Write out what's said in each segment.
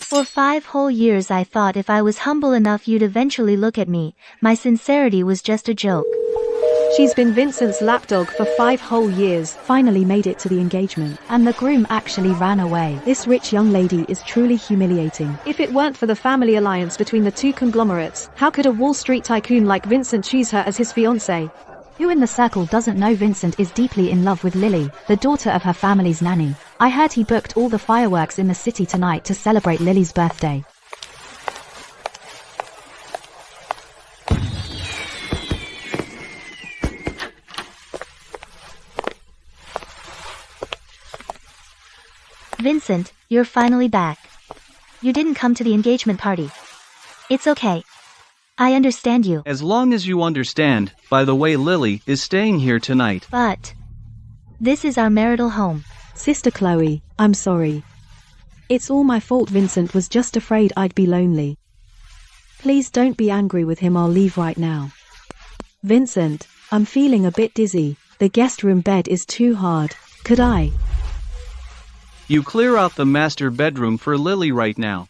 For 5 whole years I thought if I was humble enough you'd eventually look at me. My sincerity was just a joke. She's been Vincent's lapdog for 5 whole years, finally made it to the engagement, and the groom actually ran away. This rich young lady is truly humiliating. If it weren't for the family alliance between the two conglomerates, how could a Wall Street tycoon like Vincent choose her as his fiancée? Who in the circle doesn't know Vincent is deeply in love with Lily, the daughter of her family's nanny? I heard he booked all the fireworks in the city tonight to celebrate Lily's birthday. Vincent, you're finally back. You didn't come to the engagement party. It's okay. I understand you. As long as you understand. By the way, Lily is staying here tonight. But this is our marital home. Sister Chloe, I'm sorry. It's all my fault. Vincent was just afraid I'd be lonely. Please don't be angry with him. I'll leave right now. Vincent, I'm feeling a bit dizzy. The guest room bed is too hard. Could I? You clear out the master bedroom for Lily right now.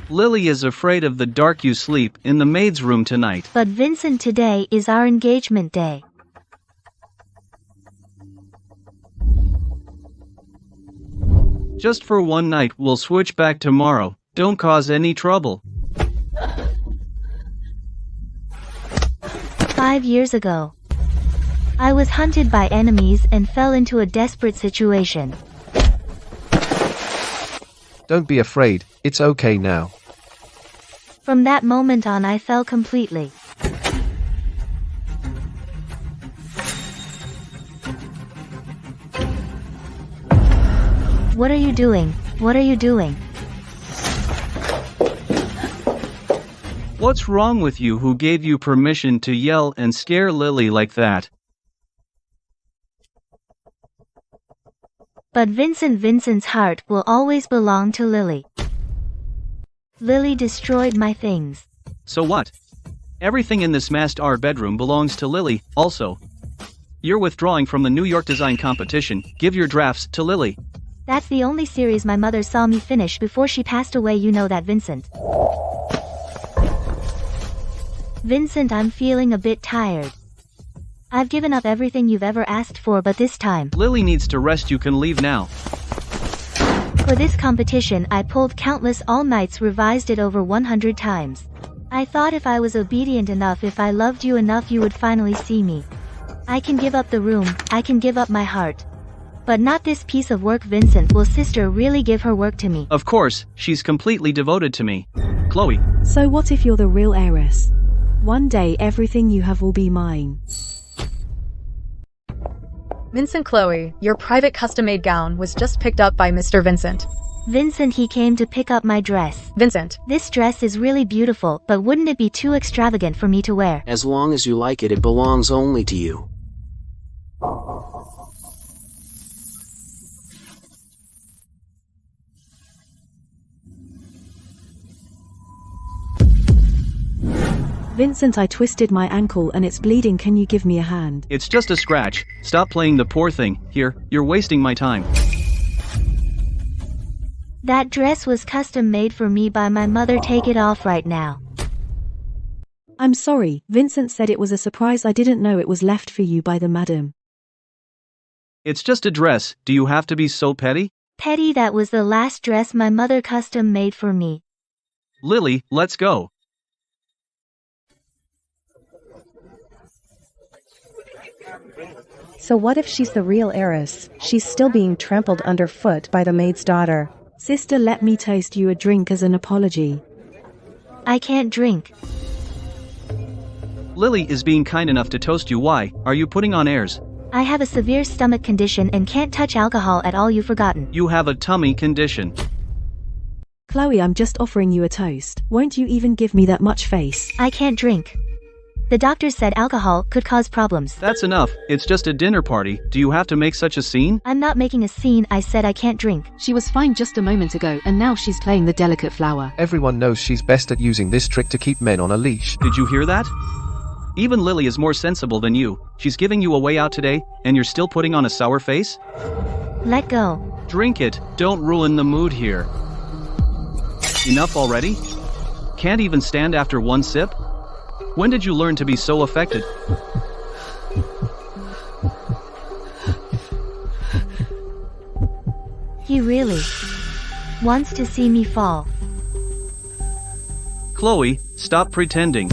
Lily is afraid of the dark. You sleep in the maid's room tonight. But Vincent, today is our engagement day. Just for one night. We'll switch back tomorrow. Don't cause any trouble. 5 years ago, I was hunted by enemies and fell into a desperate situation. Don't be afraid, it's okay now. From that moment on I fell completely. What are you doing? What are you doing? What's wrong with you? Who gave you permission to yell and scare Lily like that? But Vincent's heart will always belong to Lily. Lily destroyed my things. So what? Everything in this master bedroom belongs to Lily. Also, you're withdrawing from the New York design competition. Give your drafts to Lily. That's the only series my mother saw me finish before she passed away. You know that, Vincent. Vincent, I'm feeling a bit tired. I've given up everything you've ever asked for, but this time Lily needs to rest. You can leave now. For this competition I pulled countless all-nights, revised it over 100 times. I thought if I was obedient enough, if I loved you enough, you would finally see me. I can give up the room, I can give up my heart. But not this piece of work. Vincent, will sister really give her work to me? Of course, she's completely devoted to me. Chloe. So what if you're the real heiress? One day everything you have will be mine. Vincent, Chloe, your private custom-made gown was just picked up by Mr. Vincent. Vincent, he came to pick up my dress. Vincent. This dress is really beautiful, but wouldn't it be too extravagant for me to wear? As long as you like it, it belongs only to you. Vincent, I twisted my ankle and it's bleeding. Can you give me a hand? It's just a scratch. Stop playing the poor thing. Here, you're wasting my time. That dress was custom made for me by my mother. Take it off right now. I'm sorry, Vincent said it was a surprise. I didn't know it was left for you by the madam. It's just a dress. Do you have to be so petty? Petty? That was the last dress my mother custom made for me. Lily, let's go. So what if she's the real heiress? She's still being trampled underfoot by the maid's daughter. Sister, let me toast you a drink as an apology. I can't drink. Lily is being kind enough to toast you. Why are you putting on airs? I have a severe stomach condition and can't touch alcohol at all. You've forgotten. You have a tummy condition. Chloe, I'm just offering you a toast. Won't you even give me that much face? I can't drink. The doctor said alcohol could cause problems. That's enough. It's just a dinner party. Do you have to make such a scene? I'm not making a scene. I said I can't drink. She was fine just a moment ago, and now she's playing the delicate flower. Everyone knows she's best at using this trick to keep men on a leash. Did you hear that? Even Lily is more sensible than you. She's giving you a way out today, and you're still putting on a sour face? Let go. Drink it, don't ruin the mood here. Enough already? Can't even stand after one sip? When did you learn to be so affected? He really wants to see me fall. Chloe, stop pretending.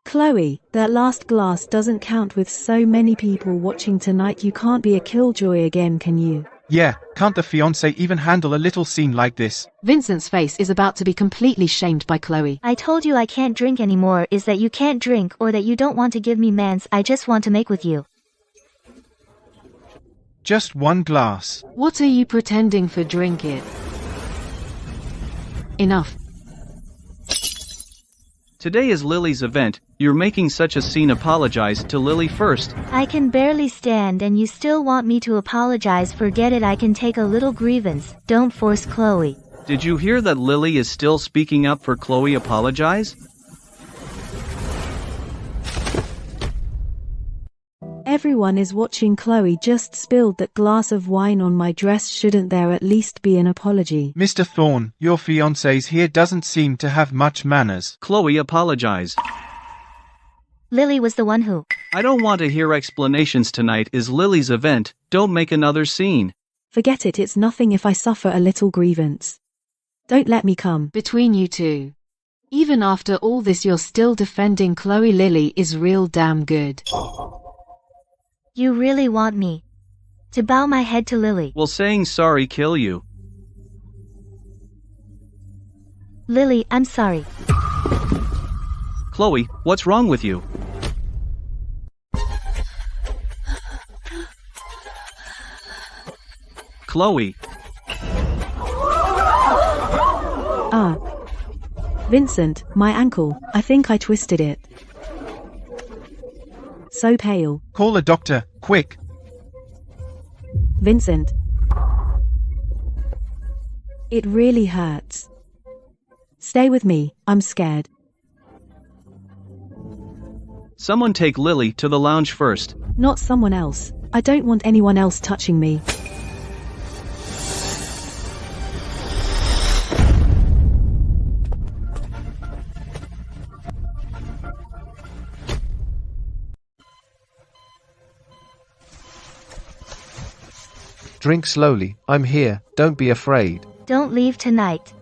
Chloe, that last glass doesn't count with so many people watching tonight. You can't be a killjoy again, can you? Yeah, can't the fiancé even handle a little scene like this? Vincent's face is about to be completely shamed by Chloe. I told you I can't drink anymore. Is that you can't drink or that you don't want to give me mans? I just want to make with you. Just one glass. What are you pretending for? Drink it. Enough. Today is Lily's event. You're making such a scene. Apologize to Lily first. I can barely stand and you still want me to apologize. Forget it. I can take a little grievance. Don't force Chloe. Did you hear that Lily is still speaking up for Chloe? Apologize? Everyone is watching. Chloe just spilled that glass of wine on my dress. Shouldn't there at least be an apology? Mr. Thorne, your fiancé here doesn't seem to have much manners. Chloe, apologize. Lily was the one who... I don't want to hear explanations. Tonight is Lily's event. Don't make another scene. Forget it. It's nothing if I suffer a little grievance. Don't let me come between you two. Even after all this, you're still defending Chloe. Lily is real damn good. You really want me to bow my head to Lily? Will saying sorry kill you? Lily, I'm sorry. Chloe, what's wrong with you? Chloe. Vincent, my ankle. I think I twisted it. So pale. Call a doctor, quick. Vincent. It really hurts. Stay with me, I'm scared. Someone take Lily to the lounge first. Not someone else. I don't want anyone else touching me. Drink slowly, I'm here, don't be afraid. Don't leave tonight.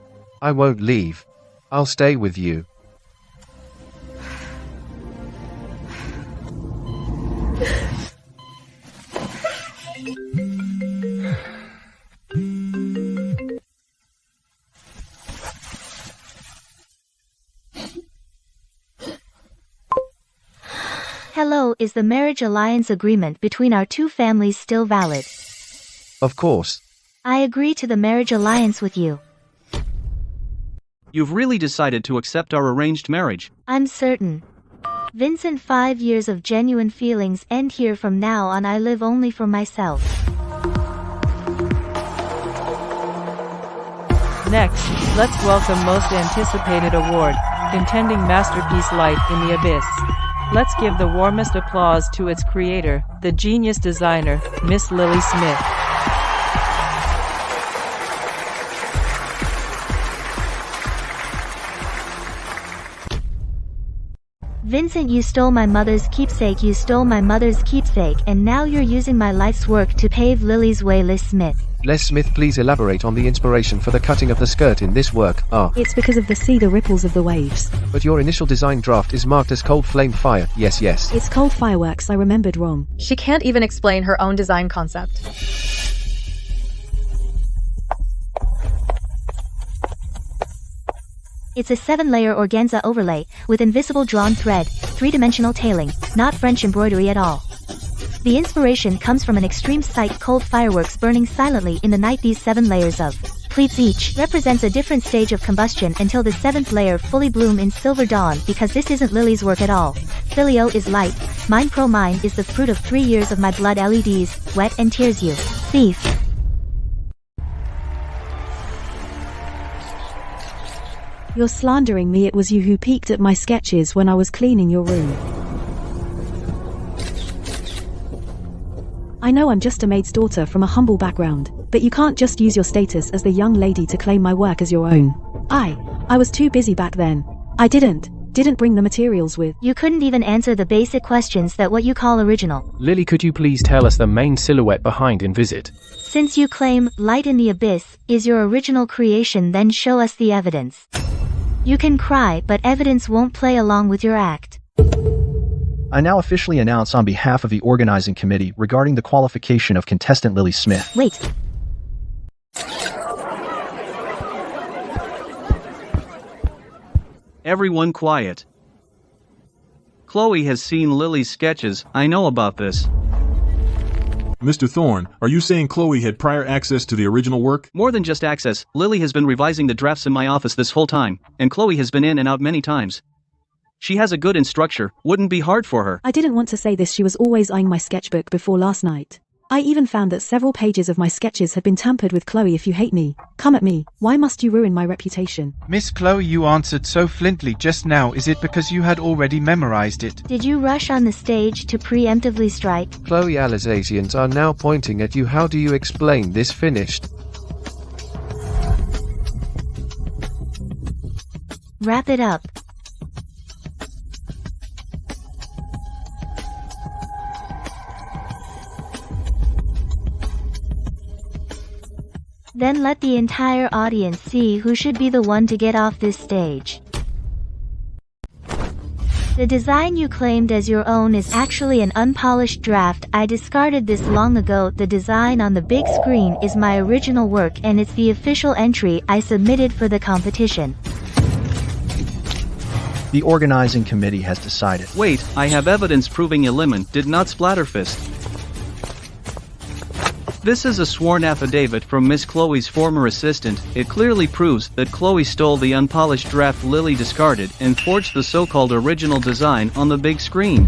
I won't leave. I'll stay with you. Hello, is the marriage alliance agreement between our two families still valid? Of course. I agree to the marriage alliance with you. You've really decided to accept our arranged marriage. I'm certain. Vincent, 5 years of genuine feelings end here. From now on I live only for myself. Next, let's welcome most anticipated award, Contending Masterpiece Light in the Abyss. Let's give the warmest applause to its creator, the genius designer, Miss Lily Smith. Vincent, you stole my mother's keepsake. You stole my mother's keepsake, and now you're using my life's work to pave Lily's way. Liz Smith. Les Smith, please elaborate on the inspiration for the cutting of the skirt in this work. It's because of the ripples of the waves. But your initial design draft is marked as cold flame fire. Yes. It's cold fireworks. I remembered wrong. She can't even explain her own design concept. It's a 7-layer organza overlay, with invisible drawn thread, 3-dimensional tailing, not French embroidery at all. The inspiration comes from an extreme sight: cold fireworks burning silently in the night. These 7 layers of pleats each represents a different stage of combustion until the 7th layer fully bloom in silver dawn. Because this isn't Lily's work at all. Filio is light, mine pro mine is the fruit of 3 years of my blood. LEDs, wet and tears, you thief. You're slandering me. It was you who peeked at my sketches when I was cleaning your room. I know I'm just a maid's daughter from a humble background, but you can't just use your status as the young lady to claim my work as your own. I was too busy back then. I didn't bring the materials with. You couldn't even answer the basic questions that what you call original. Lily, could you please tell us the main silhouette behind Invisit? Since you claim Light in the Abyss is your original creation, then show us the evidence. You can cry, but evidence won't play along with your act. I now officially announce on behalf of the organizing committee regarding the qualification of contestant Lily Smith. Wait. Everyone quiet. Chloe has seen Lily's sketches, I know about this. Mr. Thorne, are you saying Chloe had prior access to the original work? More than just access, Lily has been revising the drafts in my office this whole time, and Chloe has been in and out many times. She has a good instructor, wouldn't be hard for her. I didn't want to say this, she was always eyeing my sketchbook before last night. I even found that several pages of my sketches had been tampered with. Chloe, if you hate me, come at me. Why must you ruin my reputation? Miss Chloe, you answered so flippantly just now. Is it because you had already memorized it? Did you rush on the stage to preemptively strike? Chloe, Alizasians are now pointing at you. How do you explain this finished? Wrap it up. Then let the entire audience see who should be the one to get off this stage. The design you claimed as your own is actually an unpolished draft. I discarded this long ago. The design on the big screen is my original work, and it's the official entry I submitted for the competition. The organizing committee has decided. Wait, I have evidence proving Elimin did not splatterfist. This is a sworn affidavit from Miss Chloe's former assistant. It clearly proves that Chloe stole the unpolished draft Lily discarded and forged the so-called original design on the big screen.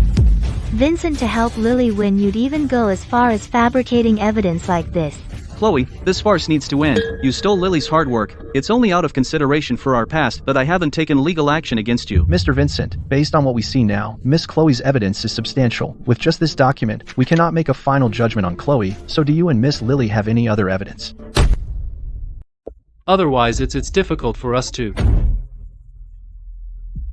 Vincent, to help Lily win, you'd even go as far as fabricating evidence like this. Chloe, this farce needs to end. You stole Lily's hard work. It's only out of consideration for our past that I haven't taken legal action against you. Mr. Vincent, based on what we see now, Miss Chloe's evidence is substantial. With just this document, we cannot make a final judgment on Chloe, so do you and Miss Lily have any other evidence? Otherwise it's difficult for us to.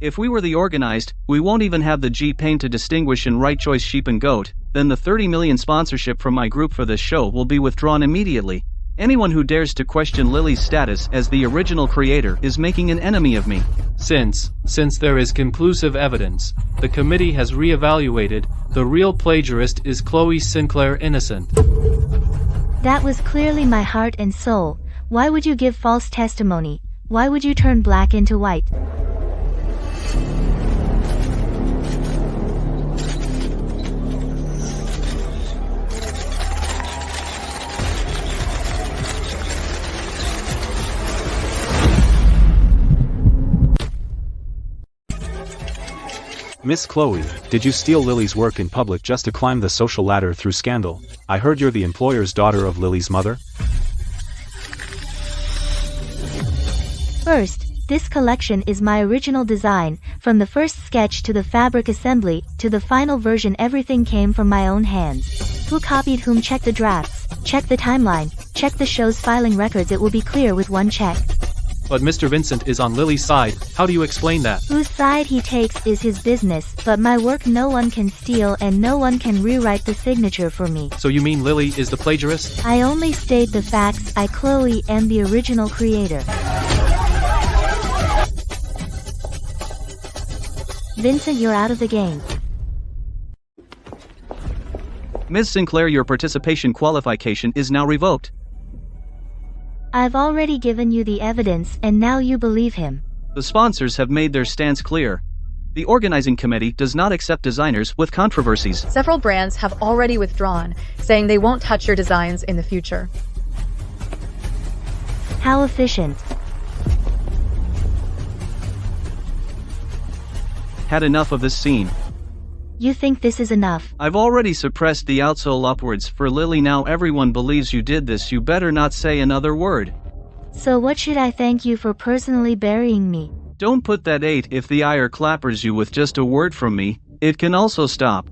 If we were the organized, we won't even have the G-Pain to distinguish in right choice sheep and goat, then the 30 million sponsorship from my group for this show will be withdrawn immediately. Anyone who dares to question Lily's status as the original creator is making an enemy of me. Since there is conclusive evidence, the committee has re-evaluated, the real plagiarist is Chloe Sinclair innocent. That was clearly my heart and soul. Why would you give false testimony? Why would you turn black into white? Miss Chloe, did you steal Lily's work in public just to climb the social ladder through scandal? I heard you're the employer's daughter of Lily's mother? First, this collection is my original design. From the first sketch to the fabric assembly, to the final version, everything came from my own hands. Who copied whom? Check the drafts, check the timeline, check the show's filing records. It will be clear with one check. But Mr. Vincent is on Lily's side. How do you explain that? Whose side he takes is his business, but my work no one can steal and no one can rewrite the signature for me. So you mean Lily is the plagiarist? I only state the facts. I, Chloe, am the original creator. Vincent, you're out of the game. Ms. Sinclair, your participation qualification is now revoked. I've already given you the evidence and now you believe him. The sponsors have made their stance clear. The organizing committee does not accept designers with controversies. Several brands have already withdrawn, saying they won't touch your designs in the future. How efficient. Had enough of this scene. You think this is enough? I've already suppressed the outsole upwards for Lily. Now everyone believes you did this. You better not say another word. So what should I thank you for personally burying me? Don't put that 8. If the ire clappers you with just a word from me, it can also stop.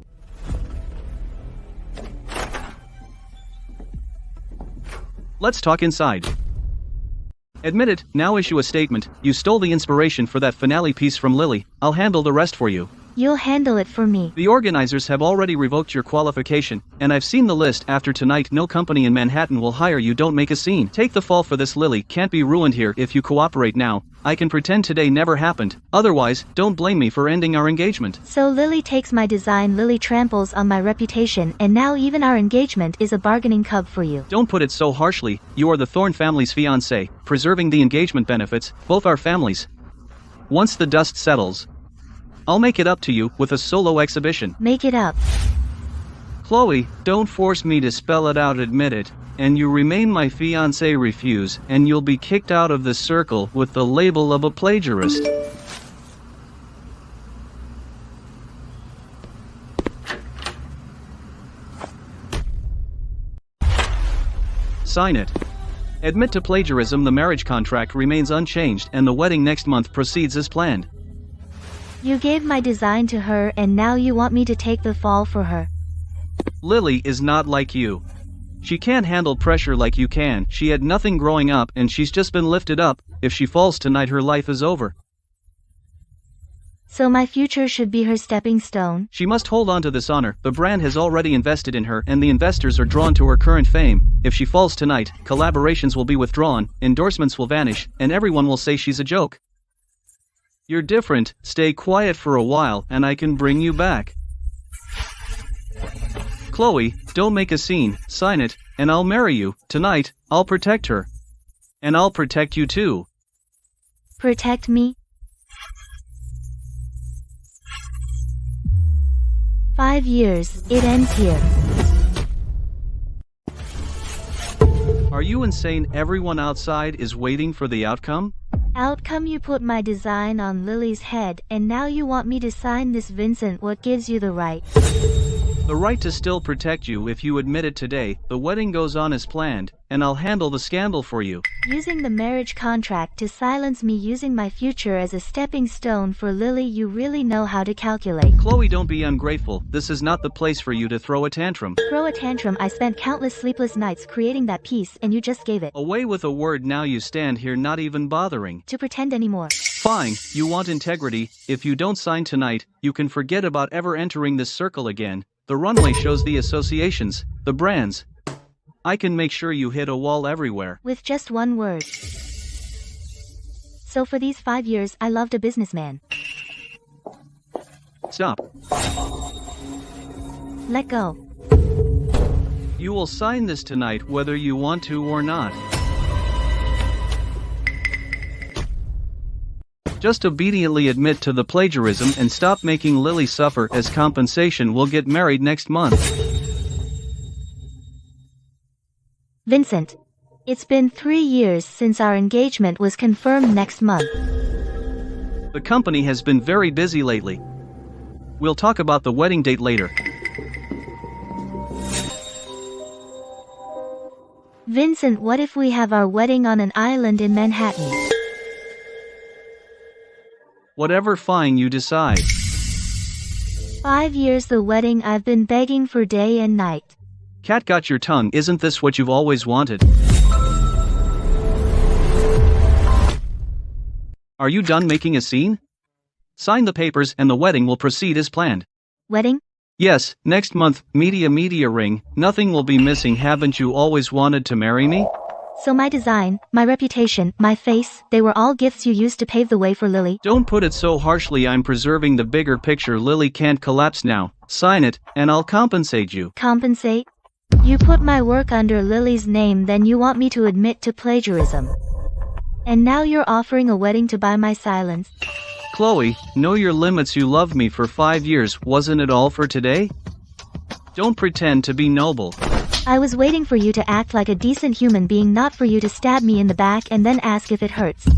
Let's talk inside. Admit it, now issue a statement. You stole the inspiration for that finale piece from Lily. I'll handle the rest for you. You'll handle it for me. The organizers have already revoked your qualification, and I've seen the list. After tonight, no company in Manhattan will hire you. Don't make a scene. Take the fall for this. Lily can't be ruined here if you cooperate now. I can pretend today never happened. Otherwise, don't blame me for ending our engagement. So Lily takes my design, Lily tramples on my reputation, and now even our engagement is a bargaining cub for you. Don't put it so harshly. You are the Thorne family's fiancé, preserving the engagement benefits, both our families. Once the dust settles, I'll make it up to you with a solo exhibition. Make it up. Chloe, don't force me to spell it out. Admit it, and you remain my fiancé. Refuse, and you'll be kicked out of the circle with the label of a plagiarist. Sign it. Admit to plagiarism. The marriage contract remains unchanged and the wedding next month proceeds as planned. You gave my design to her and now you want me to take the fall for her. Lily is not like you. She can't handle pressure like you can. She had nothing growing up and she's just been lifted up. If she falls tonight, her life is over. So my future should be her stepping stone? She must hold on to this honor. The brand has already invested in her and the investors are drawn to her current fame. If she falls tonight, collaborations will be withdrawn, endorsements will vanish, and everyone will say she's a joke. You're different. Stay quiet for a while and I can bring you back. Chloe, don't make a scene. Sign it, and I'll marry you. Tonight, I'll protect her. And I'll protect you too. Protect me? 5 years, it ends here. Are you insane? Everyone outside is waiting for the outcome? Outcome? You put my design on Lily's head and now you want me to sign this. Vincent, what gives you the right? The right to still protect you if you admit it today. The wedding goes on as planned, and I'll handle the scandal for you. Using the marriage contract to silence me, using my future as a stepping stone for Lily. You really know how to calculate. Chloe, don't be ungrateful. This is not the place for you to throw a tantrum. Throw a tantrum? I spent countless sleepless nights creating that piece and you just gave it away with a word. Now you stand here not even bothering to pretend anymore. Fine, you want integrity. If you don't sign tonight, you can forget about ever entering this circle again. The runway shows the associations, the brands. I can make sure you hit a wall everywhere. With just one word. So for these 5 years, I loved a businessman. Stop. Let go. You will sign this tonight whether you want to or not. Just obediently admit to the plagiarism and stop making Lily suffer. As compensation, we'll get married next month. Vincent, it's been 3 years since our engagement was confirmed next month. The company has been very busy lately. We'll talk about the wedding date later. Vincent, what if we have our wedding on an island in Manhattan? Whatever, fine, you decide. 5 years the wedding I've been begging for day and night. Cat got your tongue. Isn't this what you've always wanted? Are you done making a scene? Sign the papers and the wedding will proceed as planned. Wedding? Yes, next month. Media ring. Nothing will be missing. Haven't you always wanted to marry me? So my design, my reputation, my face, they were all gifts you used to pave the way for Lily? Don't put it so harshly. I'm preserving the bigger picture. Lily can't collapse now. Sign it, and I'll compensate you. Compensate? You put my work under Lily's name, then you want me to admit to plagiarism. And now you're offering a wedding to buy my silence? Chloe, know your limits. You loved me for 5 years. Wasn't it all for today? Don't pretend to be noble. I was waiting for you to act like a decent human being, not for you to stab me in the back and then ask if it hurts.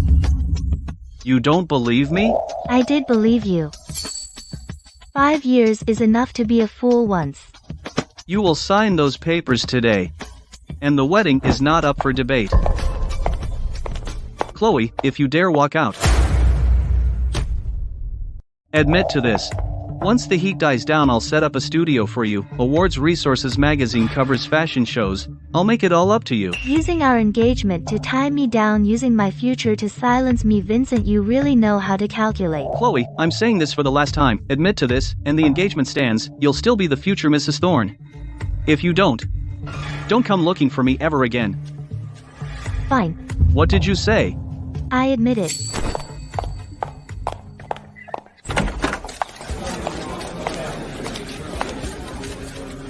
You don't believe me? I did believe you. 5 years is enough to be a fool once. You will sign those papers today. And the wedding is not up for debate. Chloe, if you dare walk out. Admit to this. Once the heat dies down, I'll set up a studio for you. Awards Resources magazine covers fashion shows. I'll make it all up to you. Using our engagement to tie me down, using my future to silence me. Vincent, you really know how to calculate. Chloe, I'm saying this for the last time. Admit to this, and the engagement stands. You'll still be the future Mrs. Thorne. If you don't come looking for me ever again. Fine. What did you say? I admit it.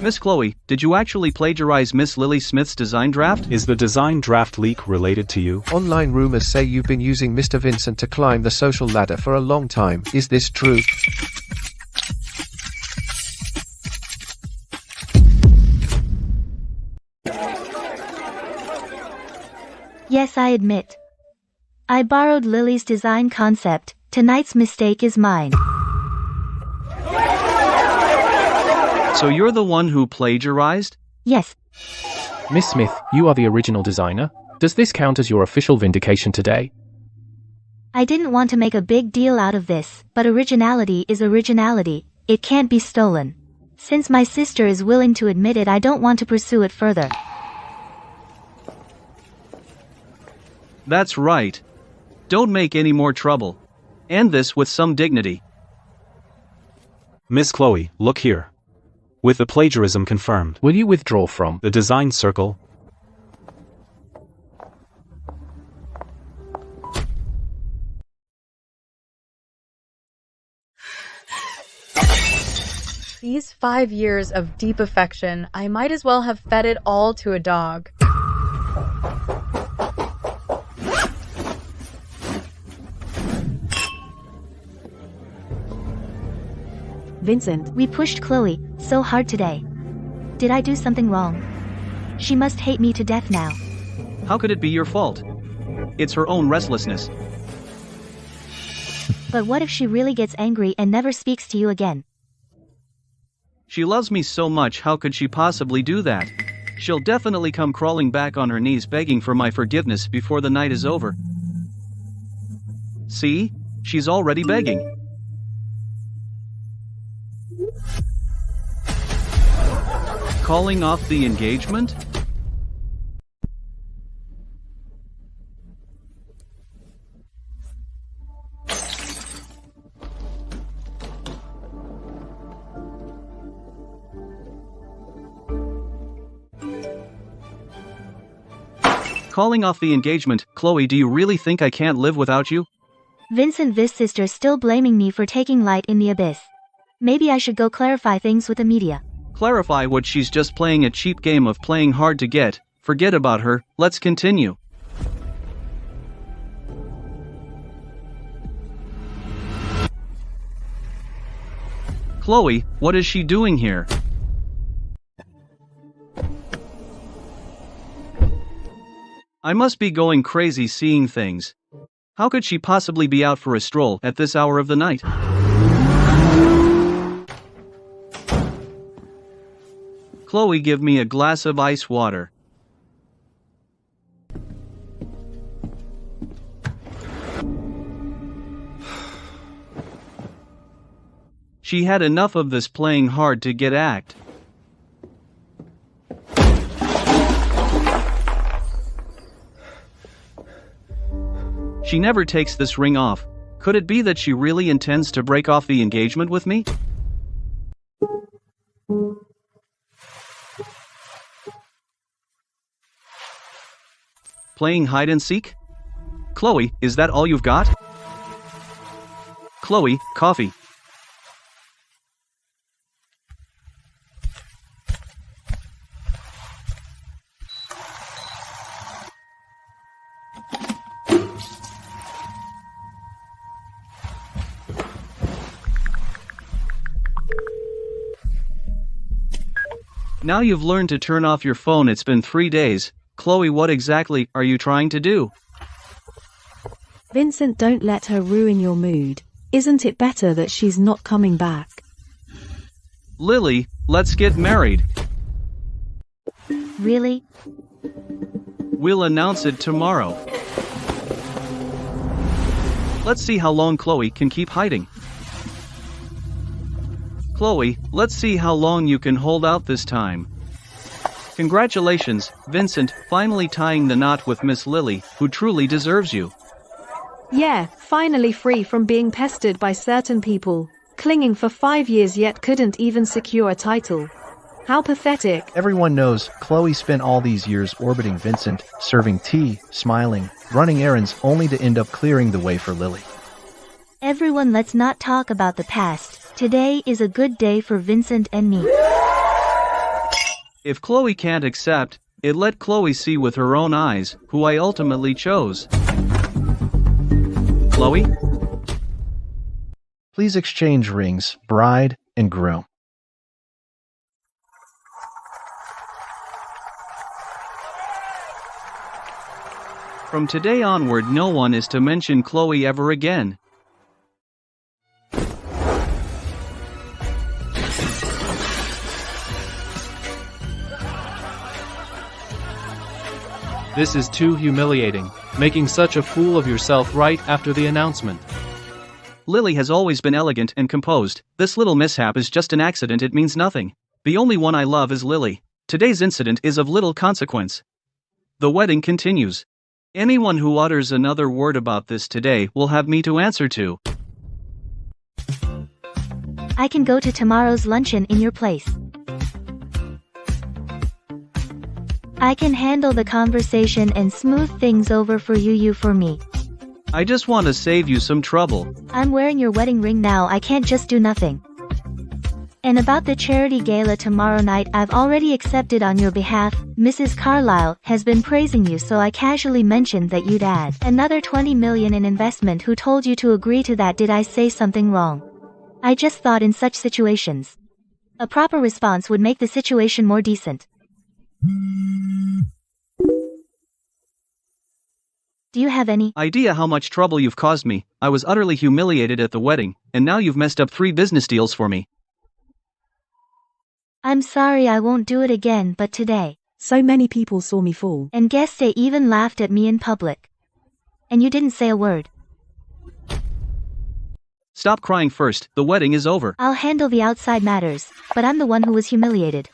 Miss Chloe, did you actually plagiarize Miss Lily Smith's design draft? Is the design draft leak related to you? Online rumors say you've been using Mr. Vincent to climb the social ladder for a long time. Is this true? Yes, I admit. I borrowed Lily's design concept. Tonight's mistake is mine. So you're the one who plagiarized? Yes. Miss Smith, you are the original designer. Does this count as your official vindication today? I didn't want to make a big deal out of this, but originality is originality. It can't be stolen. Since my sister is willing to admit it, I don't want to pursue it further. That's right. Don't make any more trouble. End this with some dignity. Miss Chloe, look here. With the plagiarism confirmed, will you withdraw from the design circle? These 5 years of deep affection, I might as well have fed it all to a dog. Vincent, we pushed Chloe so hard today. Did I do something wrong? She must hate me to death now. How could it be your fault? It's her own restlessness. But what if she really gets angry and never speaks to you again? She loves me so much, how could she possibly do that? She'll definitely come crawling back on her knees begging for my forgiveness before the night is over. See? She's already begging. Calling off the engagement? Calling off the engagement. Chloe, do you really think I can't live without you? Vincent, this sister's still blaming me for taking Light in the abyss. Maybe I should go clarify things with the media. Clarify what? She's just playing a cheap game of playing hard to get. Forget about her, let's continue. Chloe, what is she doing here? I must be going crazy seeing things. How could she possibly be out for a stroll at this hour of the night? Chloe, give me a glass of ice water. She had enough of this playing hard to get act. She never takes this ring off. Could it be that she really intends to break off the engagement with me? Playing hide and seek? Chloe, is that all you've got? Chloe, coffee. Now you've learned to turn off your phone. It's been 3 days. Chloe, what exactly are you trying to do? Vincent, don't let her ruin your mood. Isn't it better that she's not coming back? Lily, let's get married. Really? We'll announce it tomorrow. Let's see how long Chloe can keep hiding. Chloe, let's see how long you can hold out this time. Congratulations, Vincent, finally tying the knot with Miss Lily, who truly deserves you. Yeah, finally free from being pestered by certain people, clinging for 5 years yet couldn't even secure a title. How pathetic. Everyone knows Chloe spent all these years orbiting Vincent, serving tea, smiling, running errands only to end up clearing the way for Lily. Everyone, let's not talk about the past. Today is a good day for Vincent and me. If Chloe can't accept it, let Chloe see with her own eyes who I ultimately chose. Chloe? Please exchange rings, bride and groom. From today onward, no one is to mention Chloe ever again. This is too humiliating, making such a fool of yourself right after the announcement. Lily has always been elegant and composed. This little mishap is just an accident, it means nothing. The only one I love is Lily. Today's incident is of little consequence. The wedding continues. Anyone who utters another word about this today will have me to answer to. I can go to tomorrow's luncheon in your place. I can handle the conversation and smooth things over for you for me. I just want to save you some trouble. I'm wearing your wedding ring now, I can't just do nothing. And about the charity gala tomorrow night, I've already accepted on your behalf. Mrs. Carlyle has been praising you, so I casually mentioned that you'd add another 20 million in investment. Who told you to agree to that? Did I say something wrong? I just thought in such situations, a proper response would make the situation more decent. Do you have any idea how much trouble you've caused me? I was utterly humiliated at the wedding, and now you've messed up 3 business deals for me. I'm sorry, I won't do it again, but today, so many people saw me fall. And guess they even laughed at me in public. And you didn't say a word. Stop crying first, the wedding is over. I'll handle the outside matters, but I'm the one who was humiliated.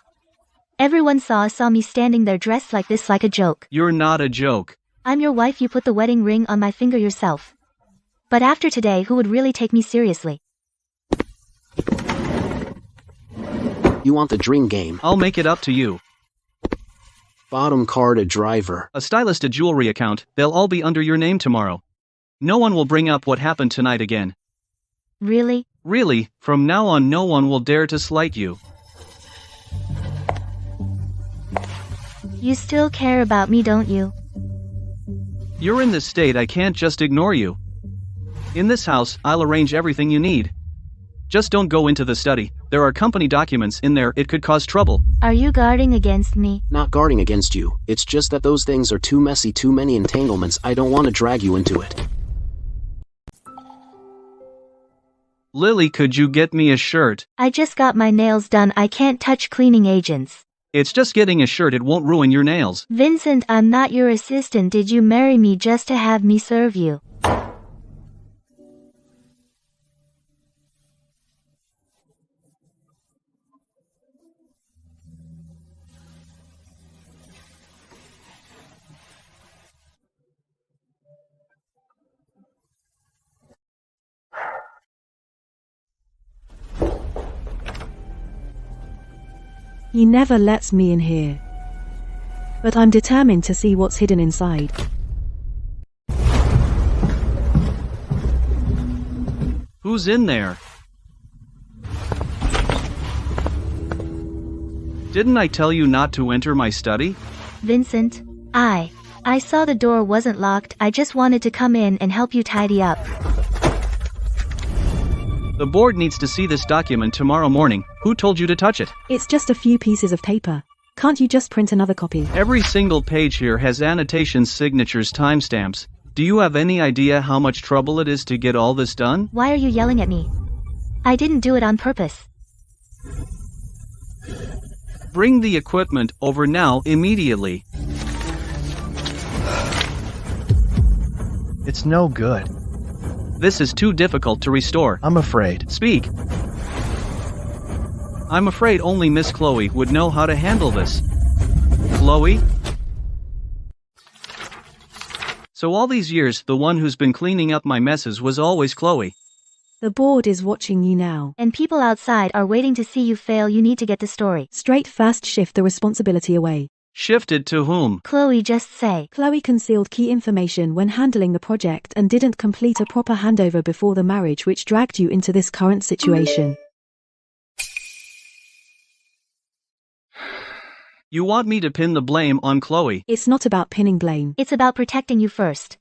Everyone saw me standing there dressed like this, like a joke. You're not a joke. I'm your wife, you put the wedding ring on my finger yourself. But after today, who would really take me seriously? You want the dream game? I'll make it up to you. Bottom card, a driver. A stylist, a jewelry account, they'll all be under your name tomorrow. No one will bring up what happened tonight again. Really? Really, from now on no one will dare to slight you. You still care about me, don't you? You're in this state, I can't just ignore you. In this house, I'll arrange everything you need. Just don't go into the study. There are company documents in there, it could cause trouble. Are you guarding against me? Not guarding against you. It's just that those things are too messy, too many entanglements. I don't want to drag you into it. Lily, could you get me a shirt? I just got my nails done, I can't touch cleaning agents. It's just getting a shirt, it won't ruin your nails. Vincent, I'm not your assistant. Did you marry me just to have me serve you? He never lets me in here. But I'm determined to see what's hidden inside. Who's in there? Didn't I tell you not to enter my study? Vincent, I saw the door wasn't locked. I just wanted to come in and help you tidy up. The board needs to see this document tomorrow morning. Who told you to touch it? It's just a few pieces of paper. Can't you just print another copy? Every single page here has annotations, signatures, timestamps. Do you have any idea how much trouble it is to get all this done? Why are you yelling at me? I didn't do it on purpose. Bring the equipment over now, immediately. It's no good. This is too difficult to restore. I'm afraid. Speak. I'm afraid only Miss Chloe would know how to handle this. Chloe? So all these years, the one who's been cleaning up my messes was always Chloe. The board is watching you now. And people outside are waiting to see you fail. You need to get the story straight. Fast, shift the responsibility away. Shifted to whom? Chloe, just say. Chloe concealed key information when handling the project and didn't complete a proper handover before the marriage, which dragged you into this current situation. You want me to pin the blame on Chloe? It's not about pinning blame. It's about protecting you first.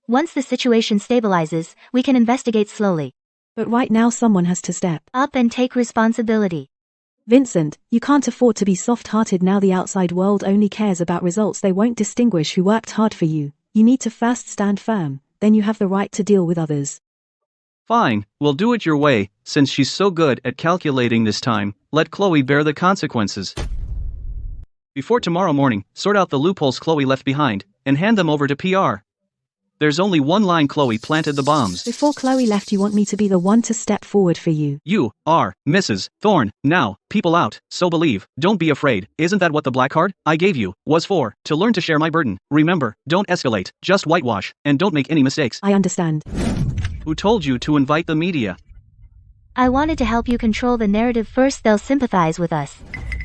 Once the situation stabilizes, we can investigate slowly. But right now someone has to step up and take responsibility. Vincent, you can't afford to be soft-hearted now. The outside world only cares about results. They won't distinguish who worked hard for you. You need to first stand firm, then you have the right to deal with others. Fine, we'll do it your way. Since she's so good at calculating this time, let Chloe bear the consequences. Before tomorrow morning, sort out the loopholes Chloe left behind, and hand them over to PR. There's only one line. Chloe planted the bombs. Before Chloe left, you want me to be the one to step forward for you. You are Mrs. Thorne. Now, people out, so believe, don't be afraid. Isn't that what the black card I gave you was for? To learn to share my burden. Remember, don't escalate, just whitewash, and don't make any mistakes. I understand. Who told you to invite the media? I wanted to help you control the narrative first. They'll sympathize with us.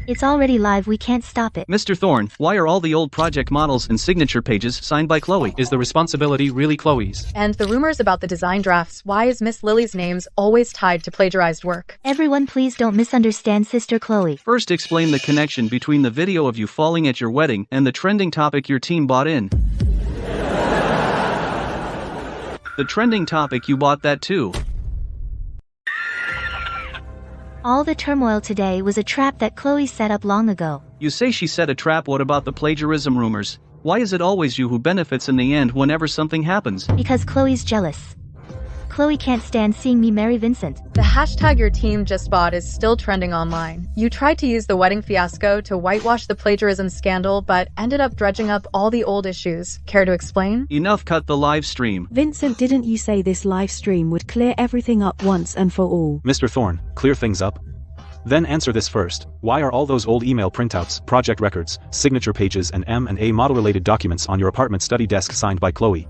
It's already live, we can't stop it. Mr. Thorne, why are all the old project models and signature pages signed by Chloe? Is the responsibility really Chloe's? And the rumors about the design drafts, why is Miss Lily's names always tied to plagiarized work? Everyone please don't misunderstand Sister Chloe. First explain the connection between the video of you falling at your wedding and the trending topic your team bought in. The trending topic, you bought that too. All the turmoil today was a trap that Chloe set up long ago. You say she set a trap. What about the plagiarism rumors? Why is it always you who benefits in the end whenever something happens? Because Chloe's jealous. Chloe can't stand seeing me marry Vincent. The hashtag your team just bought is still trending online. You tried to use the wedding fiasco to whitewash the plagiarism scandal, but ended up dredging up all the old issues. Care to explain? Enough, cut the live stream. Vincent, didn't you say this live stream would clear everything up once and for all? Mr. Thorne, clear things up? Then answer this first. Why are all those old email printouts, project records, signature pages and M&A model-related documents on your apartment study desk signed by Chloe?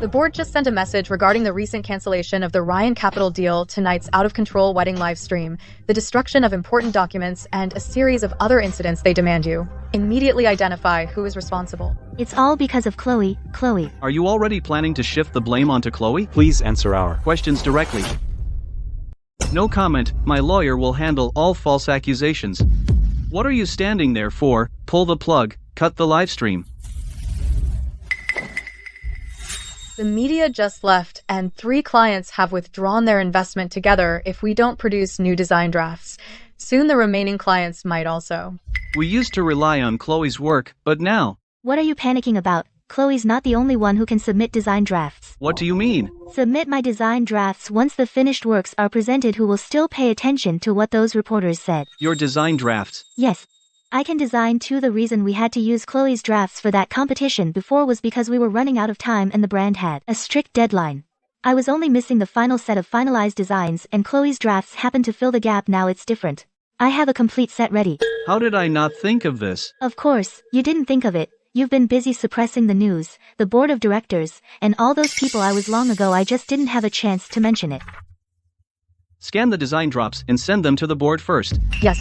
The board just sent a message regarding the recent cancellation of the Ryan Capital deal, tonight's out-of-control wedding live stream, the destruction of important documents, and a series of other incidents. They demand you immediately identify who is responsible. It's all because of Chloe. Chloe. Are you already planning to shift the blame onto Chloe? Please answer our questions directly. No comment. My lawyer will handle all false accusations. What are you standing there for? Pull the plug. Cut the live stream. The media just left, and 3 clients have withdrawn their investment together if we don't produce new design drafts. Soon the remaining clients might also. We used to rely on Chloe's work, but now... What are you panicking about? Chloe's not the only one who can submit design drafts. What do you mean? Submit my design drafts once the finished works are presented. Who will still pay attention to what those reporters said? Your design drafts? Yes. I can design too. The reason we had to use Chloe's drafts for that competition before was because we were running out of time and the brand had a strict deadline. I was only missing the final set of finalized designs and Chloe's drafts happened to fill the gap. Now it's different. I have a complete set ready. How did I not think of this? Of course, you didn't think of it. You've been busy suppressing the news, the board of directors, and all those people. I was long ago. I just didn't have a chance to mention it. Scan the design drops and send them to the board first. Yes.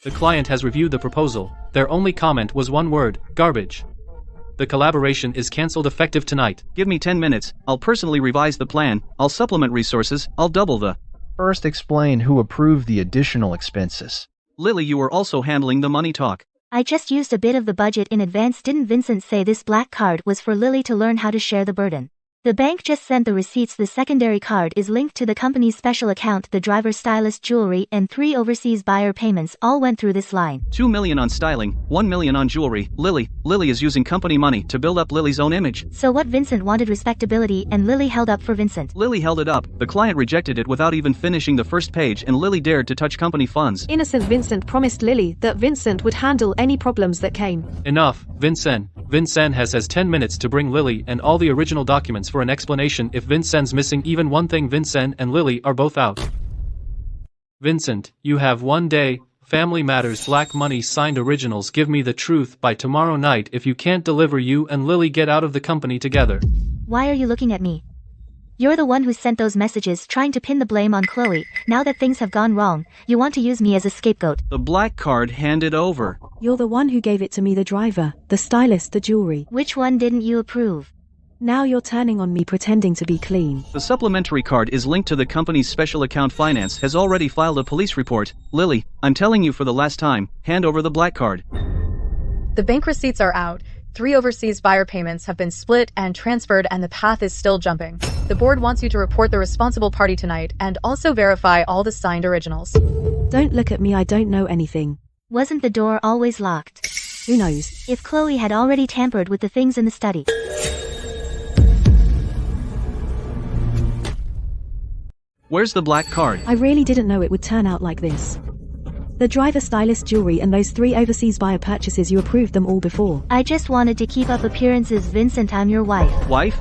The client has reviewed the proposal. Their only comment was one word: garbage. The collaboration is cancelled effective tonight. Give me 10 minutes. I'll personally revise the plan. I'll supplement resources. I'll double the... First explain who approved the additional expenses. Lily, you were also handling the money talk. I just used a bit of the budget in advance. Didn't Vincent say this black card was for Lily to learn how to share the burden? The bank just sent the receipts. The secondary card is linked to the company's special account. The driver, stylist, jewelry, and 3 overseas buyer payments all went through this line. 2 million on styling, 1 million on jewelry. Lily is using company money to build up Lily's own image. So what? Vincent wanted respectability and Lily held up for Vincent. Lily held it up. The client rejected it without even finishing the first page, and Lily dared to touch company funds. Innocent Vincent promised Lily that Vincent would handle any problems that came. Enough, Vincent. Vincent has 10 minutes to bring Lily and all the original documents for an explanation. If Vincent's missing even one thing, Vincent and Lily are both out. Vincent, you have 1 day. Family Matters Black Money signed originals. Give me the truth by tomorrow night. If you can't deliver, you and Lily get out of the company together. Why are you looking at me? You're the one who sent those messages trying to pin the blame on Chloe. Now that things have gone wrong, you want to use me as a scapegoat. The black card handed over. You're the one who gave it to me, the driver, the stylist, the jewelry. Which one didn't you approve? Now you're turning on me pretending to be clean. The supplementary card is linked to the company's special account. Finance has already filed a police report. Lily, I'm telling you for the last time, hand over the black card. The bank receipts are out. 3 overseas buyer payments have been split and transferred, and the path is still jumping. The board wants you to report the responsible party tonight and also verify all the signed originals. Don't look at me, I don't know anything. Wasn't the door always locked? Who knows? If Chloe had already tampered with the things in the study. Where's the black card? I really didn't know it would turn out like this. The driver, stylist, jewelry, and those 3 overseas buyer purchases, you approved them all before. I just wanted to keep up appearances. Vincent, I'm your wife. Wife?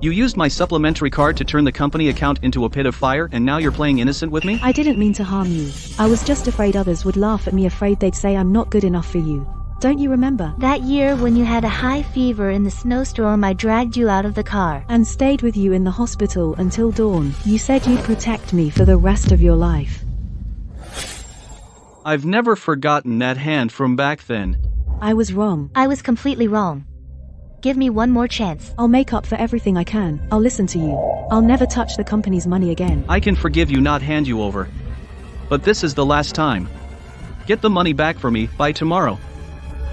You used my supplementary card to turn the company account into a pit of fire, and now you're playing innocent with me? I didn't mean to harm you. I was just afraid others would laugh at me, afraid they'd say I'm not good enough for you. Don't you remember? That year when you had a high fever in the snowstorm, I dragged you out of the car. And stayed with you in the hospital until dawn. You said you'd protect me for the rest of your life. I've never forgotten that hand from back then. I was wrong. I was completely wrong. Give me one more chance. I'll make up for everything I can. I'll listen to you. I'll never touch the company's money again. I can forgive you, not hand you over. But this is the last time. Get the money back for me by tomorrow.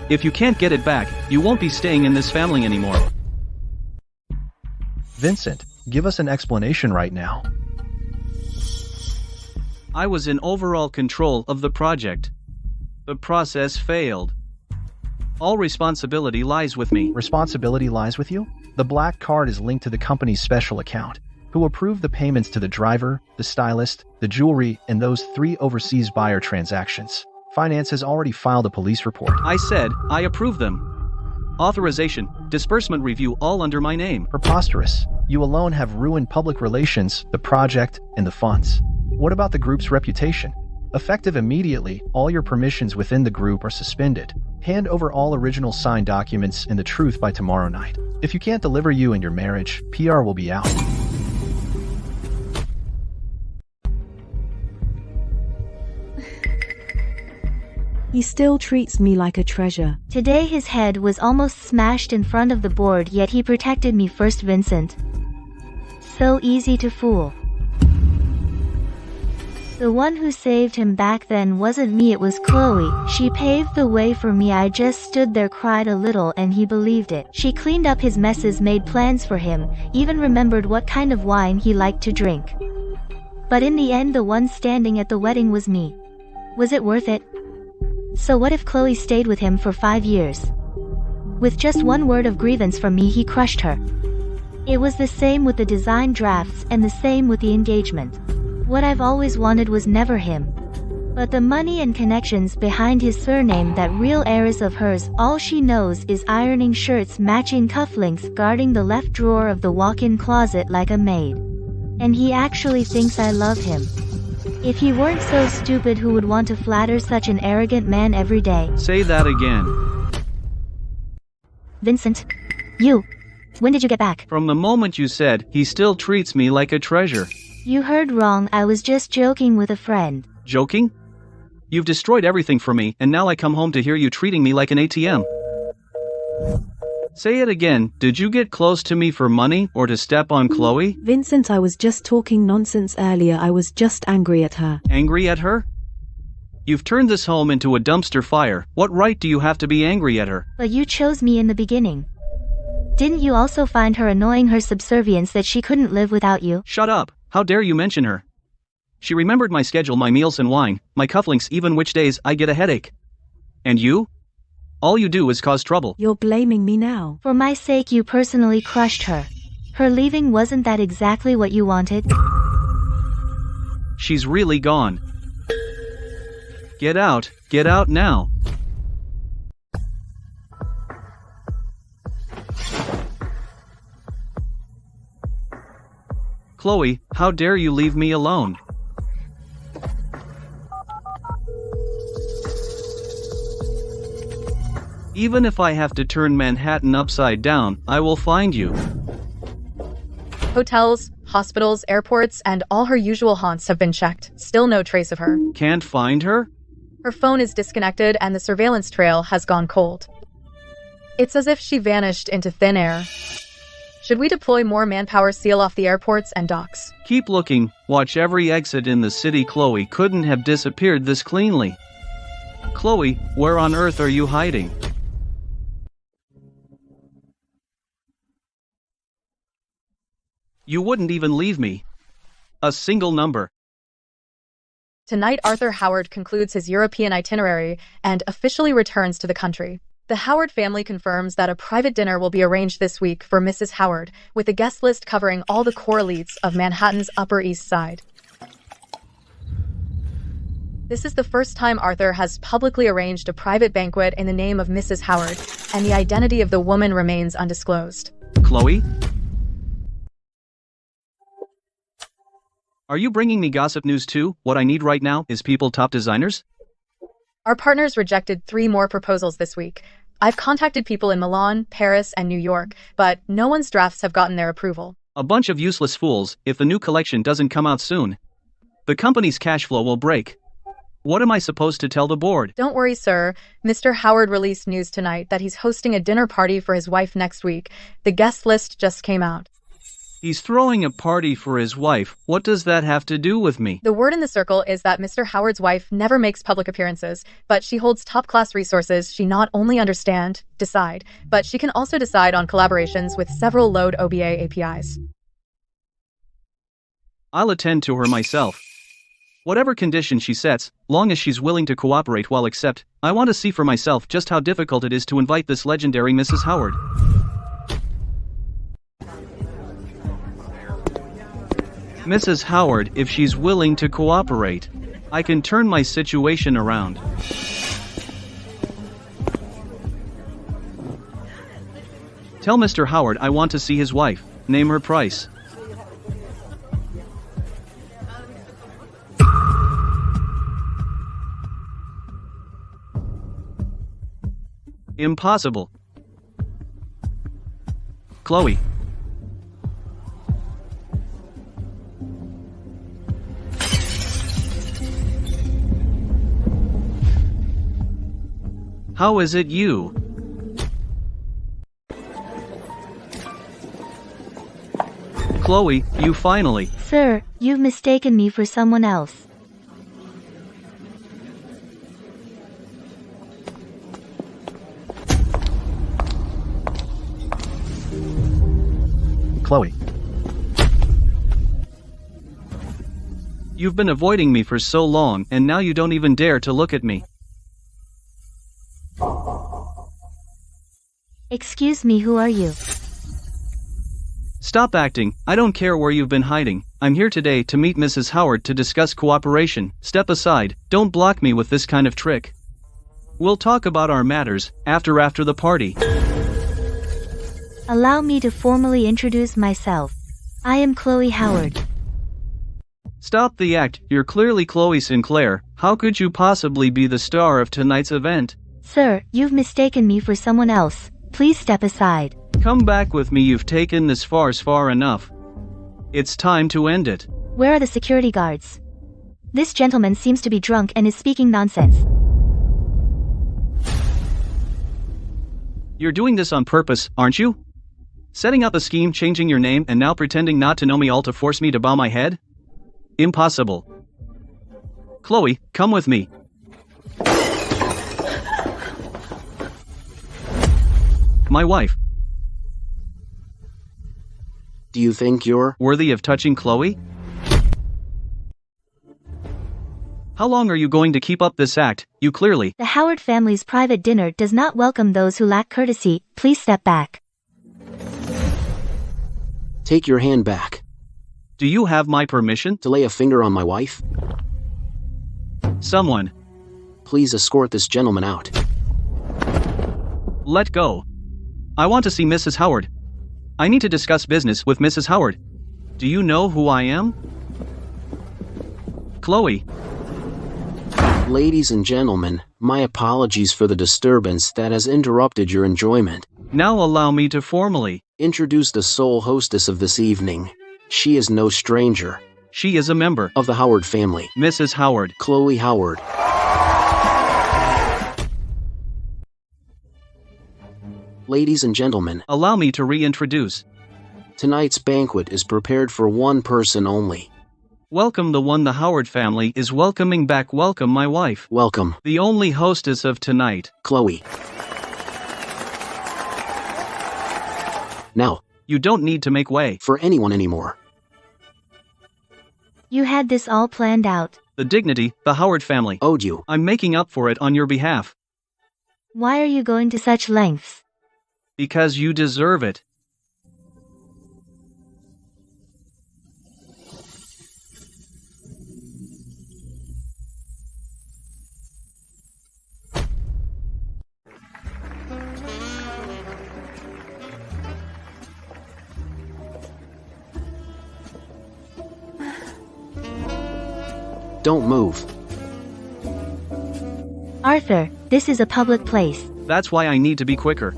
If you can't get it back, you won't be staying in this family anymore. Vincent, give us an explanation right now. I was in overall control of the project. The process failed. All responsibility lies with me. Responsibility lies with you? The black card is linked to the company's special account, who approved the payments to the driver, the stylist, the jewelry, and those 3 overseas buyer transactions. Finance has already filed a police report. I said, I approve them. Authorization, disbursement review, all under my name. Preposterous. You alone have ruined public relations, the project, and the funds. What about the group's reputation? Effective immediately, all your permissions within the group are suspended. Hand over all original signed documents and the truth by tomorrow night. If you can't deliver you and your marriage, PR will be out. He still treats me like a treasure. Today his head was almost smashed in front of the board, yet he protected me first. Vincent. So easy to fool. The one who saved him back then wasn't me, it was Chloe. She paved the way for me. I just stood there, cried a little, and he believed it. She cleaned up his messes, made plans for him, even remembered what kind of wine he liked to drink. But in the end, the one standing at the wedding was me. Was it worth it? So what if Chloe stayed with him for 5 years? With just one word of grievance from me, he crushed her. It was the same with the design drafts and the same with the engagement. What I've always wanted was never him, but the money and connections behind his surname. That real heiress of hers, all she knows is ironing shirts, matching cufflinks, guarding the left drawer of the walk-in closet like a maid. And he actually thinks I love him. If he weren't so stupid, who would want to flatter such an arrogant man every day? Say that again. Vincent. You. When did you get back? From the moment you said, he still treats me like a treasure. You heard wrong, I was just joking with a friend. Joking? You've destroyed everything for me, and now I come home to hear you treating me like an ATM. Say it again, did you get close to me for money, or to step on Chloe? Vincent, I was just talking nonsense earlier. I was just angry at her. Angry at her? You've turned this home into a dumpster fire. What right do you have to be angry at her? But you chose me in the beginning. Didn't you also find her annoying, her subservience, that she couldn't live without you? Shut up. How dare you mention her? She remembered my schedule, my meals and wine, my cufflinks, even which days I get a headache. And you? All you do is cause trouble. You're blaming me now. For my sake, you personally crushed her. Her leaving, wasn't that exactly what you wanted? She's really gone. Get out now. Chloe, how dare you leave me alone? Even if I have to turn Manhattan upside down, I will find you. Hotels, hospitals, airports, and all her usual haunts have been checked. Still no trace of her. Can't find her? Her phone is disconnected and the surveillance trail has gone cold. It's as if she vanished into thin air. Should we deploy more manpower, seal off the airports and docks? Keep looking, watch every exit in the city. Chloe couldn't have disappeared this cleanly. Chloe, where on earth are you hiding? You wouldn't even leave me a single number. Tonight, Arthur Howard concludes his European itinerary and officially returns to the country. The Howard family confirms that a private dinner will be arranged this week for Mrs. Howard, with a guest list covering all the core elites of Manhattan's Upper East Side. This is the first time Arthur has publicly arranged a private banquet in the name of Mrs. Howard, and the identity of the woman remains undisclosed. Chloe? Are you bringing me gossip news too? What I need right now is people top designers? Our partners rejected 3 more proposals this week. I've contacted people in Milan, Paris, and New York, but no one's drafts have gotten their approval. A bunch of useless fools if the new collection doesn't come out soon. The company's cash flow will break. What am I supposed to tell the board? Don't worry, sir. Mr. Howard released news tonight that he's hosting a dinner party for his wife next week. The guest list just came out. He's throwing a party for his wife. What does that have to do with me? The word in the circle is that Mr. Howard's wife never makes public appearances, but she holds top-class resources she not only decide, but she can also decide on collaborations with several load OBA APIs. I'll attend to her myself. Whatever condition she sets, long as she's willing to cooperate, well, accept. I want to see for myself just how difficult it is to invite this legendary Mrs. Howard. Mrs. Howard, if she's willing to cooperate, I can turn my situation around. Tell Mr. Howard I want to see his wife. Name her price. Impossible. Chloe. How is it you? Chloe, you finally. Sir, you've mistaken me for someone else. Chloe. You've been avoiding me for so long, and now you don't even dare to look at me. Excuse me, who are you? Stop acting. I don't care where you've been hiding. I'm here today to meet Mrs. Howard to discuss cooperation. Step aside. Don't block me with this kind of trick. We'll talk about our matters after the party. Allow me to formally introduce myself. I am Chloe Howard. Stop the act. You're clearly Chloe Sinclair. How could you possibly be the star of tonight's event? Sir, you've mistaken me for someone else. Please step aside. Come back with me. You've taken this farce far enough. It's time to end it. Where are the security guards? This gentleman seems to be drunk and is speaking nonsense. You're doing this on purpose, aren't you? Setting up a scheme, changing your name, and now pretending not to know me, all to force me to bow my head? Impossible. Chloe, come with me. My wife. Do you think you're worthy of touching Chloe? How long are you going to keep up this act? You clearly. The Howard family's private dinner does not welcome those who lack courtesy. Please step back. Take your hand back. Do you have my permission to lay a finger on my wife? Someone. Please escort this gentleman out. Let go. I want to see Mrs. Howard. I need to discuss business with Mrs. Howard. Do you know who I am? Chloe. Ladies and gentlemen, my apologies for the disturbance that has interrupted your enjoyment. Now allow me to formally introduce the sole hostess of this evening. She is no stranger. She is a member of the Howard family. Mrs. Howard. Chloe Howard. Ladies and gentlemen, allow me to reintroduce. Tonight's banquet is prepared for one person only. Welcome the one the Howard family is welcoming back. Welcome my wife. Welcome. The only hostess of tonight. Chloe. Now. You don't need to make way for anyone anymore. You had this all planned out. The dignity the Howard family owed you. I'm making up for it on your behalf. Why are you going to such lengths? Because you deserve it. Don't move. Arthur, this is a public place. That's why I need to be quicker.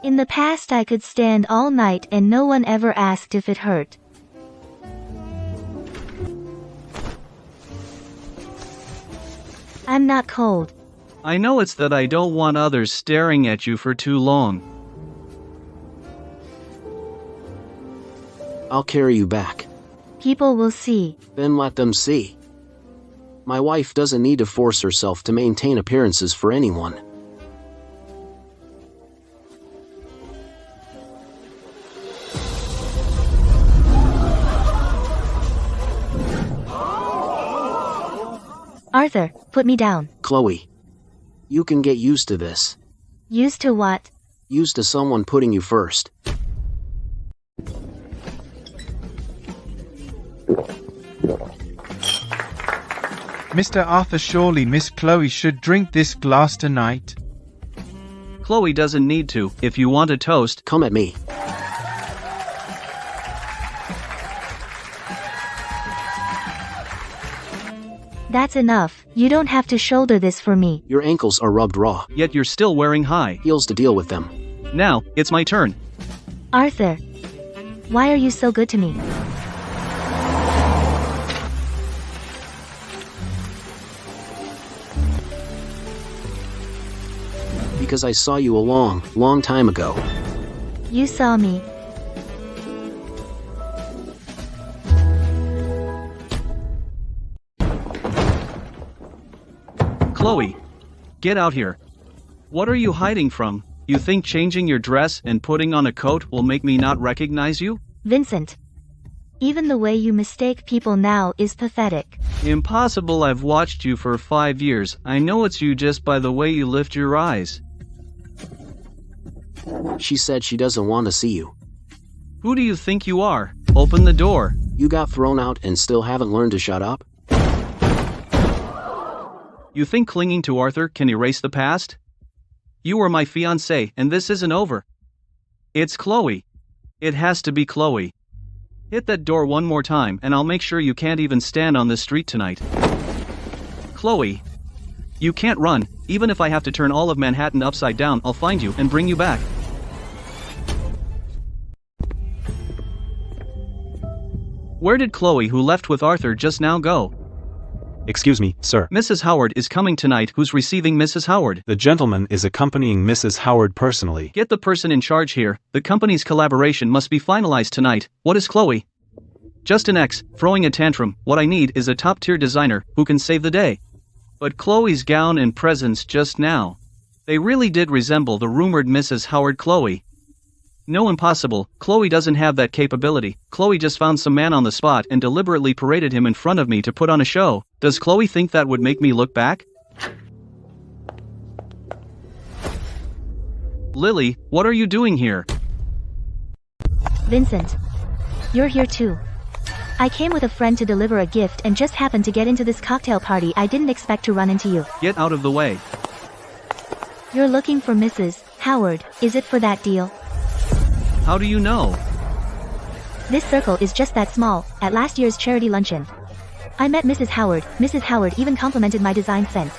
In the past I could stand all night and no one ever asked if it hurt. I'm not cold. I know it's that I don't want others staring at you for too long. I'll carry you back. People will see. Then let them see. My wife doesn't need to force herself to maintain appearances for anyone. Arthur, put me down. Chloe, you can get used to this. Used to what? Used to someone putting you first. Mr. Arthur, surely Miss Chloe should drink this glass tonight. Chloe doesn't need to. If you want a toast, come at me. That's enough. You don't have to shoulder this for me. Your ankles are rubbed raw. Yet you're still wearing high heels to deal with them. Now, it's my turn. Arthur, why are you so good to me? Because I saw you a long time ago. You saw me. Chloe, get out here. What are you hiding from? You think changing your dress and putting on a coat will make me not recognize you? Vincent. Even the way you mistake people now is pathetic. Impossible. I've watched you for 5 years. I know it's you just by the way you lift your eyes. She said she doesn't want to see you. Who do you think you are? Open the door. You got thrown out and still haven't learned to shut up? You think clinging to Arthur can erase the past? You were my fiancé, and this isn't over. It's Chloe. It has to be Chloe. Hit that door one more time and I'll make sure you can't even stand on this street tonight. Chloe. You can't run. Even if I have to turn all of Manhattan upside down, I'll find you and bring you back. Where did Chloe, who left with Arthur just now, go? Excuse me, sir. Mrs. Howard is coming tonight. Who's receiving Mrs. Howard? The gentleman is accompanying Mrs. Howard personally. Get the person in charge here. The company's collaboration must be finalized tonight. What is Chloe? Just an ex, throwing a tantrum. What I need is a top-tier designer who can save the day. But Chloe's gown and presence just now. They really did resemble the rumored Mrs. Howard. Chloe. No, impossible. Chloe doesn't have that capability. Chloe just found some man on the spot and deliberately paraded him in front of me to put on a show. Does Chloe think that would make me look back? Lily, what are you doing here? Vincent. You're here too. I came with a friend to deliver a gift and just happened to get into this cocktail party. I didn't expect to run into you. Get out of the way. You're looking for Mrs. Howard. Is it for that deal? How do you know? This circle is just that small, at last year's charity luncheon. I met Mrs. Howard. Mrs. Howard even complimented my design sense.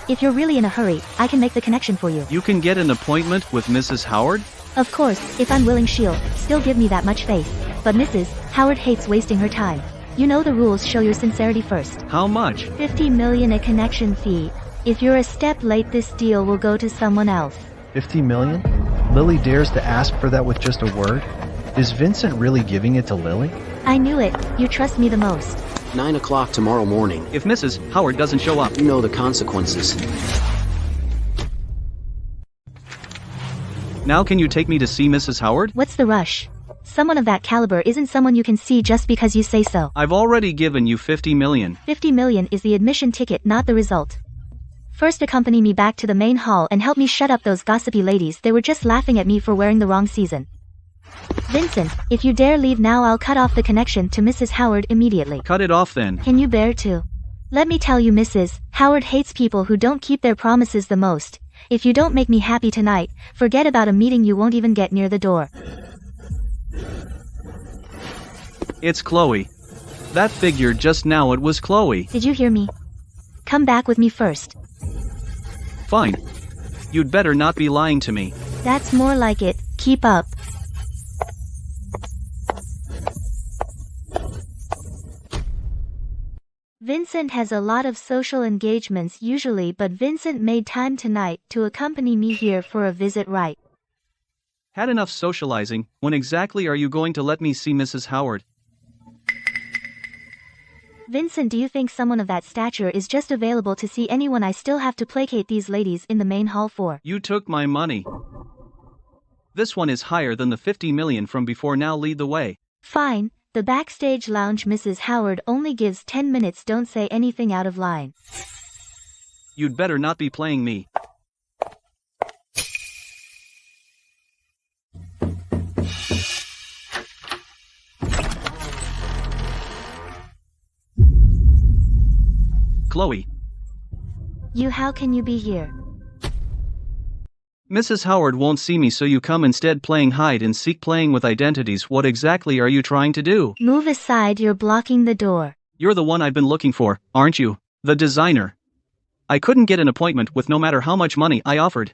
If you're really in a hurry, I can make the connection for you. You can get an appointment with Mrs. Howard? Of course, if unwilling she'll still give me that much face. But Mrs. Howard hates wasting her time. You know the rules, show your sincerity first. How much? 50 million a connection fee. If you're a step late, this deal will go to someone else. 50 million? Lily dares to ask for that with just a word? Is Vincent really giving it to Lily? I knew it, you trust me the most. 9 o'clock tomorrow morning. If Mrs. Howard doesn't show up, you know the consequences. Now can you take me to see Mrs. Howard? What's the rush? Someone of that caliber isn't someone you can see just because you say so. I've already given you 50 million. 50 million is the admission ticket, not the result. First accompany me back to the main hall and help me shut up those gossipy ladies. They were just laughing at me for wearing the wrong season. Vincent, if you dare leave now, I'll cut off the connection to Mrs. Howard immediately. Cut it off then. Can you bear to? Let me tell you, Mrs. Howard hates people who don't keep their promises the most. If you don't make me happy tonight, forget about a meeting, you won't even get near the door. It's Chloe. That figure just now, it was Chloe. Did you hear me? Come back with me first. Fine. You'd better not be lying to me. That's more like it. Keep up. Vincent has a lot of social engagements usually, but Vincent made time tonight to accompany me here for a visit, right? Had enough socializing. When exactly are you going to let me see Mrs. Howard? Vincent, do you think someone of that stature is just available to see anyone? I still have to placate these ladies in the main hall for. You took my money. This one is higher than the 50 million from before. Now lead the way. Fine. The backstage lounge. Mrs. Howard only gives 10 minutes. Don't say anything out of line. You'd better not be playing me. Chloe. How can you be here? Mrs. Howard won't see me, so you come instead, playing hide and seek, playing with identities. What exactly are you trying to do? Move aside, you're blocking the door. You're the one I've been looking for, aren't you? The designer. I couldn't get an appointment with no matter how much money I offered.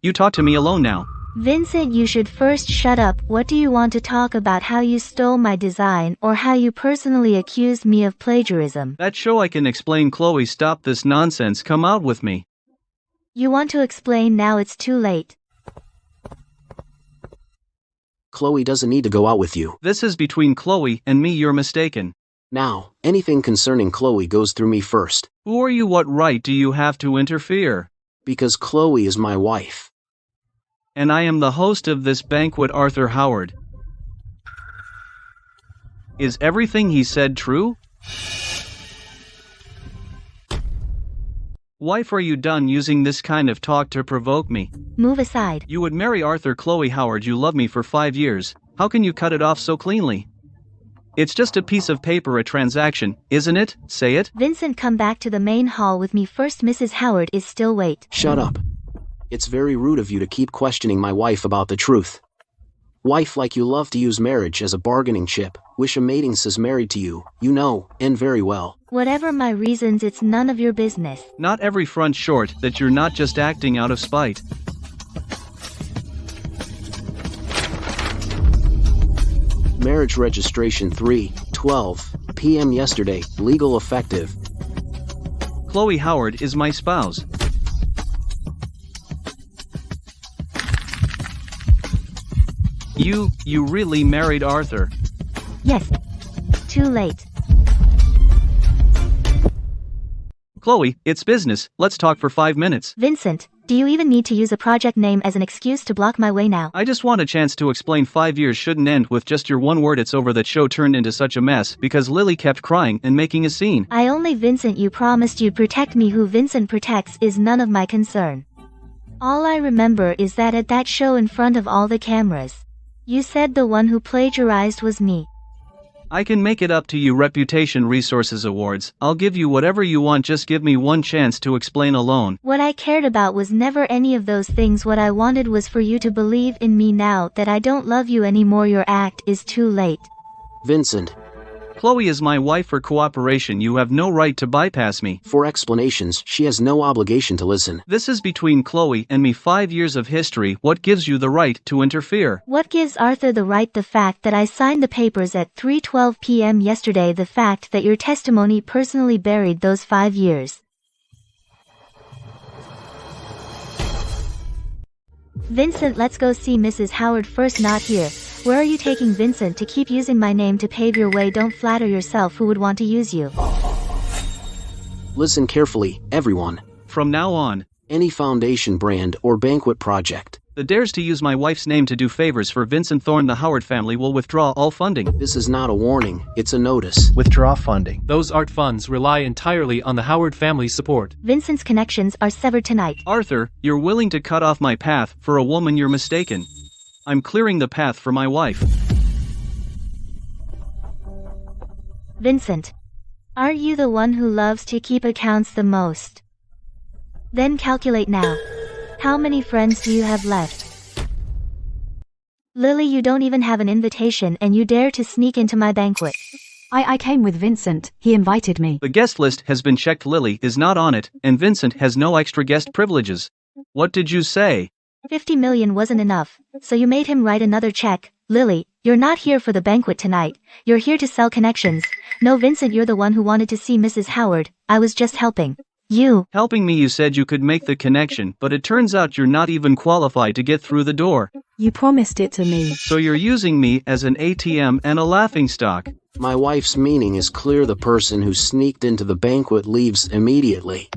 You talk to me alone now. Vincent, you should first shut up. What do you want to talk about? How you stole my design, or how you personally accused me of plagiarism? That show I can explain. Chloe, stop this nonsense. Come out with me. You want to explain now? It's too late. Chloe doesn't need to go out with you. This is between Chloe and me. You're mistaken. Now, anything concerning Chloe goes through me first. Who are you? What right do you have to interfere? Because Chloe is my wife. And I am the host of this banquet, Arthur Howard. Is everything he said true? Wife, are you done using this kind of talk to provoke me? Move aside. You would marry Arthur. Chloe Howard, you loved me for 5 years. How can you cut it off so cleanly? It's just a piece of paper, a transaction, isn't it? Say it. Vincent, come back to the main hall with me first. Mrs. Howard is still wait. Shut up. It's very rude of you to keep questioning my wife about the truth. Wife, like you love to use marriage as a bargaining chip. Wish a mating says married to you, you know, and very well. Whatever my reasons, it's none of your business. Not every front short that you're not just acting out of spite. Marriage registration 3:12 p.m. yesterday, legal effective. Chloe Howard is my spouse. You really married Arthur? Yes. Too late. Chloe, it's business. Let's talk for 5 minutes. Vincent, do you even need to use a project name as an excuse to block my way now? I just want a chance to explain. 5 years shouldn't end with just your one word. It's over. That show turned into such a mess because Lily kept crying and making a scene. Vincent, you promised you'd protect me. Who Vincent protects is none of my concern. All I remember is that at that show in front of all the cameras, you said the one who plagiarized was me. I can make it up to you. Reputation Resources Awards. I'll give you whatever you want, just give me one chance to explain alone. What I cared about was never any of those things. What I wanted was for you to believe in me. Now that I don't love you anymore, your act is too late. Vincent. Chloe is my wife. For cooperation, you have no right to bypass me. For explanations, she has no obligation to listen. This is between Chloe and me. 5 years of history. What gives you the right to interfere? What gives Arthur the right? The fact that I signed the papers at 3:12 p.m. yesterday. The fact that your testimony personally buried those 5 years. Vincent, let's go see Mrs. Howard first. Not here. Where are you taking Vincent? To keep using my name to pave your way. Don't flatter yourself. Who would want to use you? Listen carefully, everyone. From now on, any foundation, brand, or banquet project that dares to use my wife's name to do favors for Vincent Thorne, the Howard family will withdraw all funding. This is not a warning, it's a notice. Withdraw funding. Those art funds rely entirely on the Howard family's support. Vincent's connections are severed tonight. Arthur, you're willing to cut off my path for a woman. You're mistaken. I'm clearing the path for my wife. Vincent. Aren't you the one who loves to keep accounts the most? Then calculate now. How many friends do you have left? Lily, you don't even have an invitation and you dare to sneak into my banquet. I came with Vincent. He invited me. The guest list has been checked. Lily is not on it, and Vincent has no extra guest privileges. What did you say? 50 million wasn't enough, so you made him write another check. Lily, you're not here for the banquet tonight. You're here to sell connections. No, Vincent, you're the one who wanted to see Mrs. Howard. I was just helping. You. Helping me? You said you could make the connection, but it turns out you're not even qualified to get through the door. You promised it to me. So you're using me as an ATM and a laughingstock. My wife's meaning is clear. The person who sneaked into the banquet leaves immediately.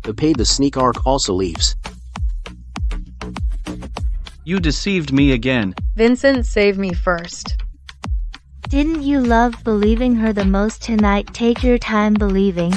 The paid the sneak arc also leaves. You deceived me again. Vincent, save me first. Didn't you love believing her the most tonight? Take your time believing.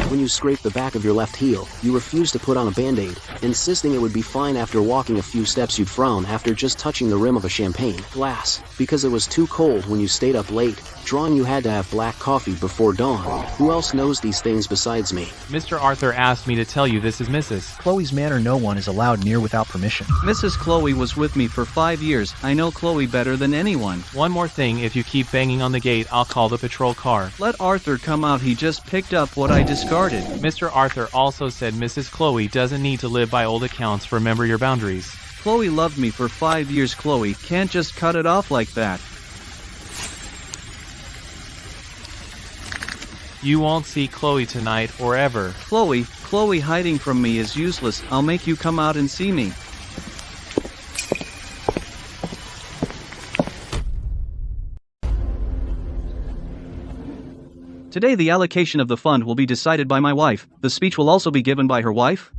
When you scrape the back of your left heel, you refuse to put on a band-aid, insisting it would be fine. After walking a few steps you'd frown after just touching the rim of a champagne glass, because it was too cold when you stayed up late, drawing you had to have black coffee before dawn. Who else knows these things besides me? Mr. Arthur asked me to tell you this is Mrs. Chloe's manor. No one is allowed near without permission. Mrs. Chloe was with me for 5 years. I know Chloe better than anyone. One more thing, if you keep banging on the gate, I'll call the patrol car. Let Arthur come out. He just picked up what I discarded. Mr. Arthur also said Mrs. Chloe doesn't need to live by old accounts. Remember your boundaries. Chloe loved me for 5 years. Chloe can't just cut it off like that. You won't see Chloe tonight or ever. Chloe hiding from me is useless. I'll make you come out and see me. Today the allocation of the fund will be decided by my wife. The speech will also be given by her wife.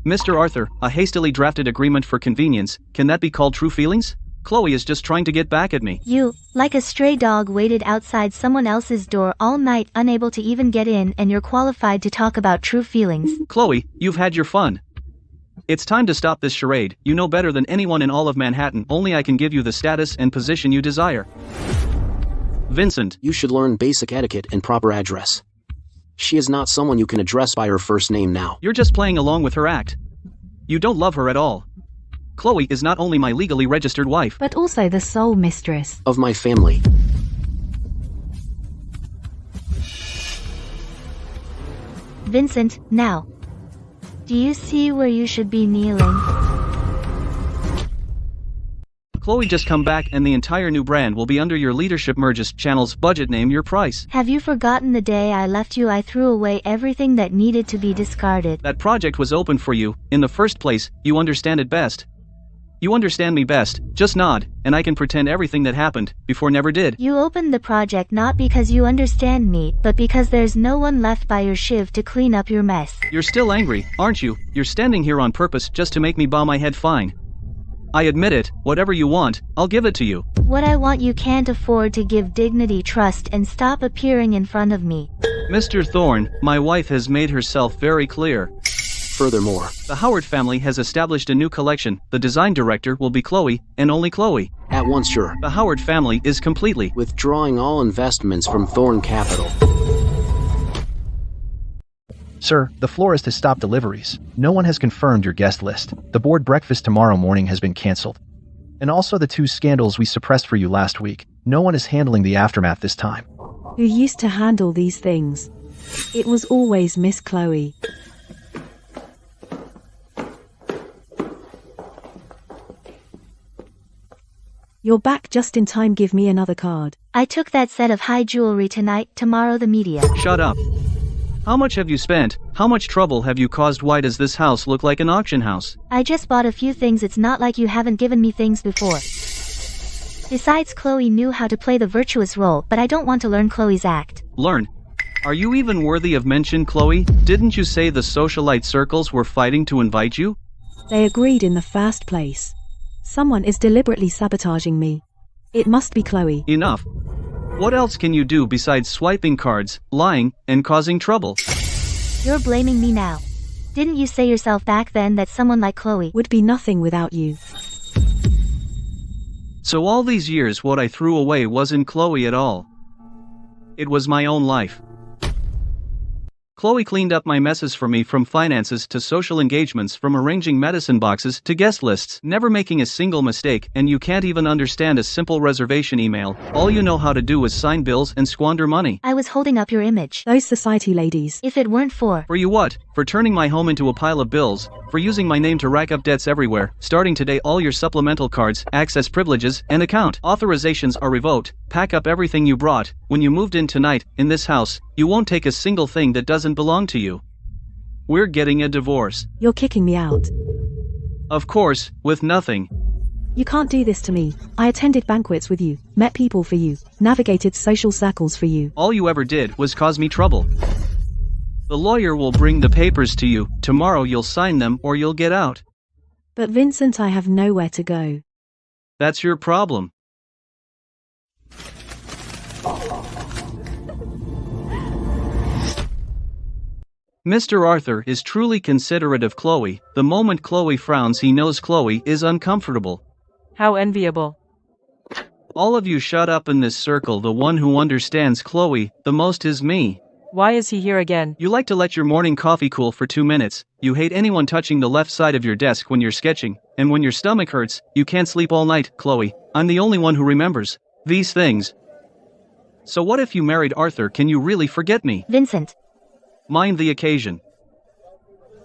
Mr. Arthur, a hastily drafted agreement for convenience, can that be called true feelings? Chloe is just trying to get back at me. You, like a stray dog, waited outside someone else's door all night, unable to even get in, and you're qualified to talk about true feelings. Chloe, you've had your fun. It's time to stop this charade. You know better than anyone in all of Manhattan. Only I can give you the status and position you desire. Vincent. You should learn basic etiquette and proper address. She is not someone you can address by her first name now. You're just playing along with her act. You don't love her at all. Chloe is not only my legally registered wife, but also the sole mistress of my family. Vincent, now. Do you see where you should be kneeling? Chloe just come back and the entire new brand will be under your leadership. Merges channels, budget, name your price. Have you forgotten the day I left you? I threw away everything that needed to be discarded. That project was open for you. In the first place, you understand it best. you understand me best, just nod, and I can pretend everything that happened before never did. You opened the project not because you understand me, but because there's no one left by your shiv to clean up your mess. You're still angry, aren't you? You're standing here on purpose just to make me bow my head. Fine. I admit it, whatever you want, I'll give it to you. What I want you can't afford to give dignity, trust, and stop appearing in front of me. Mr. Thorne, my wife has made herself very clear. Furthermore, the Howard family has established a new collection. The design director will be Chloe, and only Chloe. At once, sure. The Howard family is completely withdrawing all investments from Thorne Capital. Sir, the florist has stopped deliveries. No one has confirmed your guest list. The board breakfast tomorrow morning has been canceled. And also the 2 scandals we suppressed for you last week. No one is handling the aftermath this time. Who used to handle these things? It was always Miss Chloe. You're back just in time. Give me another card. I took that set of high jewelry tonight, tomorrow the media. Shut up. How much have you spent? How much trouble have you caused? Why does this house look like an auction house? I just bought a few things. It's not like you haven't given me things before. Besides, Chloe knew how to play the virtuous role, but I don't want to learn Chloe's act. Learn? Are you even worthy of mention, Chloe? Didn't you say the socialite circles were fighting to invite you? They agreed in the first place. Someone is deliberately sabotaging me. It must be Chloe. Enough. What else can you do besides swiping cards, lying, and causing trouble? You're blaming me now. Didn't you say yourself back then that someone like Chloe would be nothing without you? So all these years what I threw away wasn't Chloe at all. It was my own life. Chloe cleaned up my messes for me, from finances to social engagements, from arranging medicine boxes to guest lists, never making a single mistake. And you can't even understand a simple reservation email. All you know how to do is sign bills and squander money. I was holding up your image. Those society ladies. If it weren't for... For you what? For turning my home into a pile of bills? For using my name to rack up debts everywhere? Starting today all your supplemental cards, access privileges, and account authorizations are revoked. Pack up everything you brought. When you moved in tonight, in this house, you won't take a single thing that doesn't belong to you. We're getting a divorce. You're kicking me out. Of course, with nothing. You can't do this to me. I attended banquets with you, met people for you, navigated social circles for you. All you ever did was cause me trouble. The lawyer will bring the papers to you. Tomorrow you'll sign them or you'll get out. But Vincent, I have nowhere to go. That's your problem. Mr. Arthur is truly considerate of Chloe. The moment Chloe frowns, he knows Chloe is uncomfortable. How enviable. All of you shut up in this circle. The one who understands Chloe the most is me. Why is he here again? You like to let your morning coffee cool for 2 minutes. You hate anyone touching the left side of your desk when you're sketching. And when your stomach hurts, you can't sleep all night. Chloe, I'm the only one who remembers these things. So what if you married Arthur? Can you really forget me? Vincent. Mind the occasion.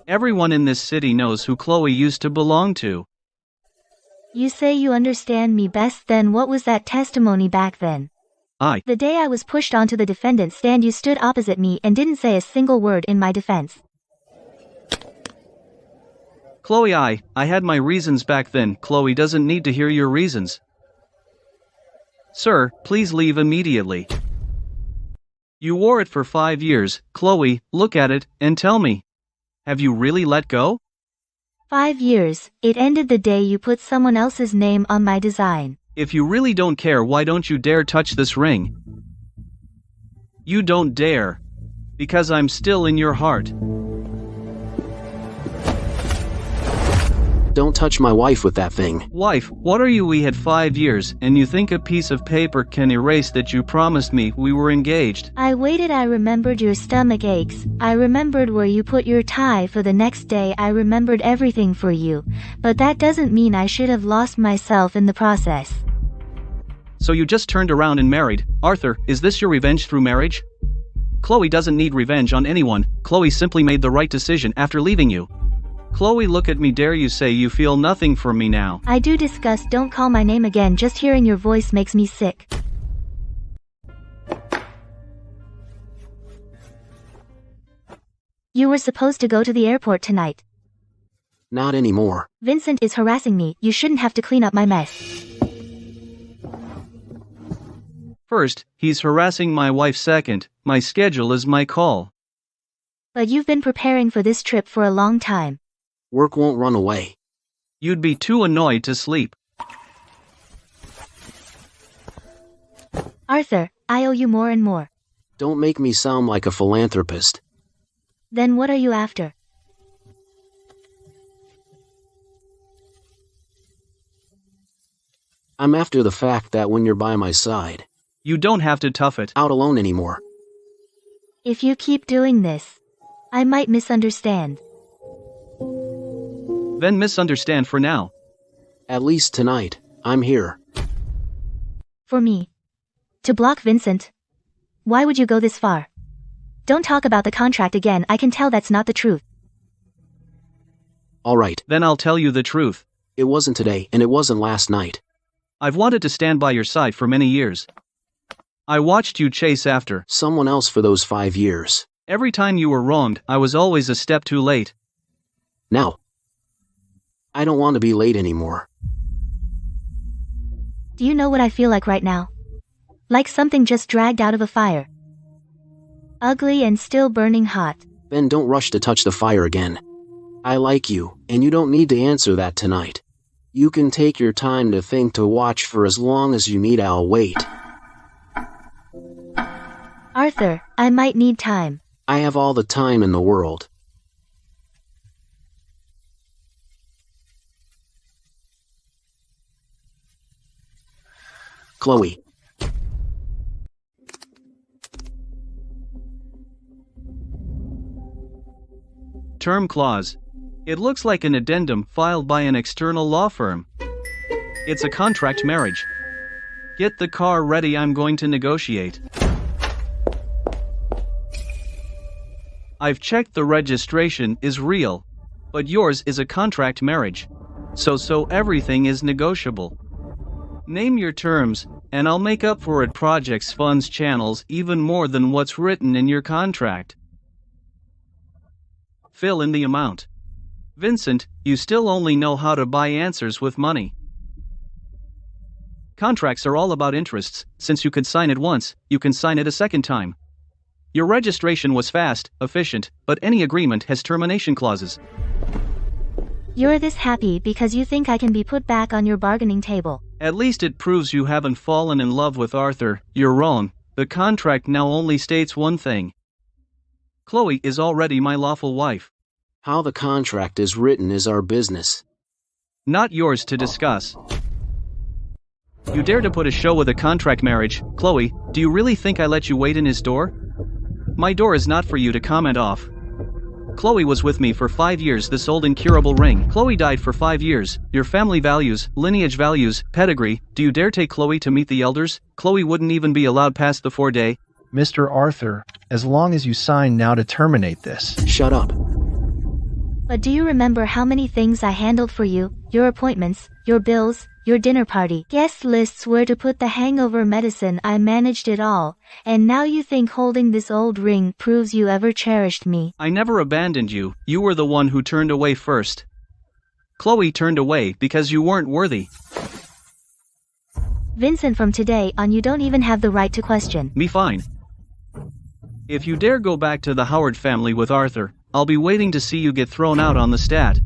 Everyone in this city knows who Chloe used to belong to. You say you understand me best, then what was that testimony back then? The day I was pushed onto the defendant's stand, you stood opposite me and didn't say a single word in my defense. Chloe, I had my reasons back then. Chloe doesn't need to hear your reasons. Sir, please leave immediately. You wore it for 5 years. Chloe, look at it and tell me. Have you really let go? 5 years. It ended the day you put someone else's name on my design. If you really don't care, why don't you dare touch this ring? You don't dare. Because I'm still in your heart. Don't touch my wife with that thing. Wife, what are you? We had 5 years, and you think a piece of paper can erase that you promised me we were engaged? I waited. I remembered your stomach aches. I remembered where you put your tie for the next day. I remembered everything for you. But that doesn't mean I should have lost myself in the process. So you just turned around and married Arthur? Is this your revenge through marriage? Chloe doesn't need revenge on anyone. Chloe simply made the right decision after leaving you. Chloe, look at me. Dare you say you feel nothing for me now? I do. Disgust. Don't call my name again. Just hearing your voice makes me sick. You were supposed to go to the airport tonight. Not anymore. Vincent is harassing me. You shouldn't have to clean up my mess. First, he's harassing my wife. Second, my schedule is my call. But you've been preparing for this trip for a long time. Work won't run away. You'd be too annoyed to sleep. Arthur, I owe you more and more. Don't make me sound like a philanthropist. Then what are you after? I'm after the fact that when you're by my side, you don't have to tough it out alone anymore. If you keep doing this, I might misunderstand. Then misunderstand for now. At least tonight, I'm here. For me. To block Vincent? Why would you go this far? Don't talk about the contract again. I can tell that's not the truth. All right. Then I'll tell you the truth. It wasn't today, and it wasn't last night. I've wanted to stand by your side for many years. I watched you chase after someone else for those 5 years. Every time you were wronged, I was always a step too late. Now, I don't want to be late anymore. Do you know what I feel like right now? Like something just dragged out of a fire. Ugly and still burning hot. Ben, don't rush to touch the fire again. I like you, and you don't need to answer that tonight. You can take your time to think, to watch for as long as you need. I'll wait. Arthur, I might need time. I have all the time in the world. Chloe. Term clause. It looks like an addendum filed by an external law firm. It's a contract marriage. Get the car ready, I'm going to negotiate. I've checked, the registration is real, but yours is a contract marriage. So everything is negotiable. Name your terms, and I'll make up for it. Projects, funds, channels, even more than what's written in your contract. Fill in the amount. Vincent, you still only know how to buy answers with money. Contracts are all about interests. Since you could sign it once, you can sign it a second time. Your registration was fast, efficient, but any agreement has termination clauses. You're this happy because you think I can be put back on your bargaining table. At least it proves you haven't fallen in love with Arthur. You're wrong. The contract now only states one thing. Chloe is already my lawful wife. How the contract is written is our business. Not yours to discuss. You dare to put a show with a contract marriage. Chloe, do you really think I let you wait in his door? My door is not for you to comment off. Chloe was with me for 5 years. This old incurable ring. Chloe died for 5 years. Your family values, lineage values, pedigree. Do you dare take Chloe to meet the elders? Chloe wouldn't even be allowed past the 4-day. Mr. Arthur, as long as you sign now to terminate this. Shut up. But do you remember how many things I handled for you? Your appointments, your bills, your dinner party, guest lists, where to put the hangover medicine. I managed it all, and now you think holding this old ring proves you ever cherished me. I never abandoned you. You were the one who turned away first. Chloe turned away because you weren't worthy. Vincent, from today on you don't even have the right to question me. Fine. If you dare go back to the Howard family with Arthur, I'll be waiting to see you get thrown out on the stat.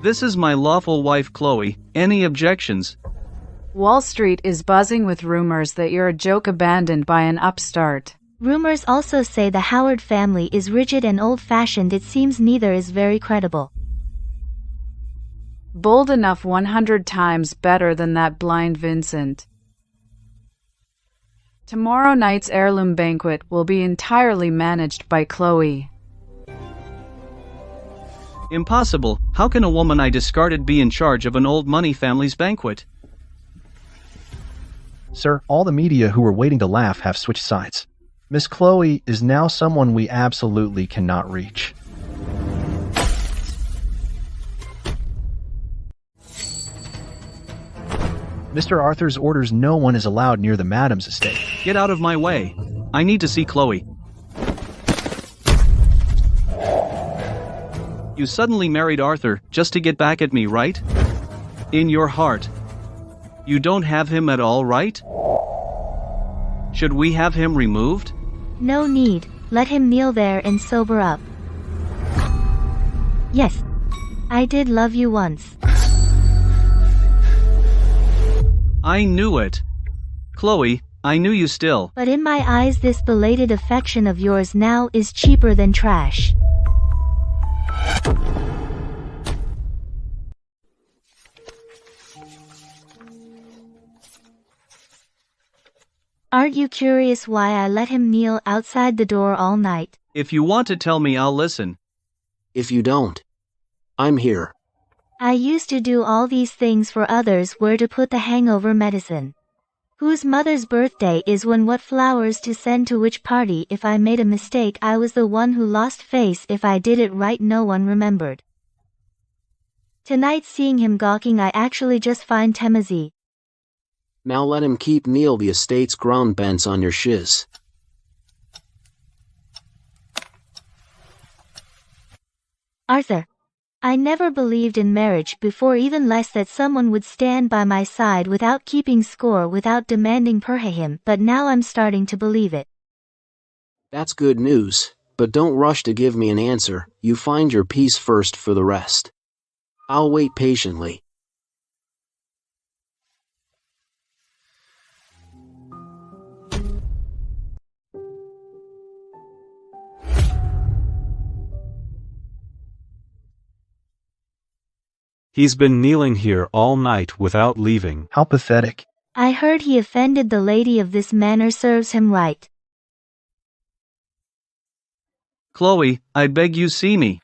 This is my lawful wife, Chloe. Any objections? Wall Street is buzzing with rumors that you're a joke abandoned by an upstart. Rumors also say the Howard family is rigid and old-fashioned. It seems neither is very credible. Bold enough, 100 times better than that blind Vincent. Tomorrow night's heirloom banquet will be entirely managed by Chloe. Impossible. How can a woman I discarded be in charge of an old money family's banquet? Sir, all the media who were waiting to laugh have switched sides. Miss Chloe is now someone we absolutely cannot reach. Mr. Arthur's orders no one is allowed near the madam's estate. Get out of my way. I need to see Chloe. You suddenly married Arthur just to get back at me, right? In your heart. You don't have him at all, right? Should we have him removed? No need. Let him kneel there and sober up. Yes. I did love you once. I knew it. Chloe, I knew you still. But in my eyes this belated affection of yours now is cheaper than trash. Aren't you curious why I let him kneel outside the door all night? If you want to tell me, I'll listen. If you don't, I'm here. I used to do all these things for others, where to put the hangover medicine. Whose mother's birthday is when, what flowers to send to which party. If I made a mistake, I was the one who lost face. If I did it right, no one remembered. Tonight, seeing him gawking, I actually just find Temazi. Now let him keep kneel, the estate's ground bents on your shiz. Arthur. I never believed in marriage before, even less that someone would stand by my side without keeping score, without demanding per him, but now I'm starting to believe it. That's good news, but don't rush to give me an answer. You find your peace first for the rest. I'll wait patiently. He's been kneeling here all night without leaving. How pathetic. I heard he offended the lady of this manor. Serves him right. Chloe, I beg you, see me.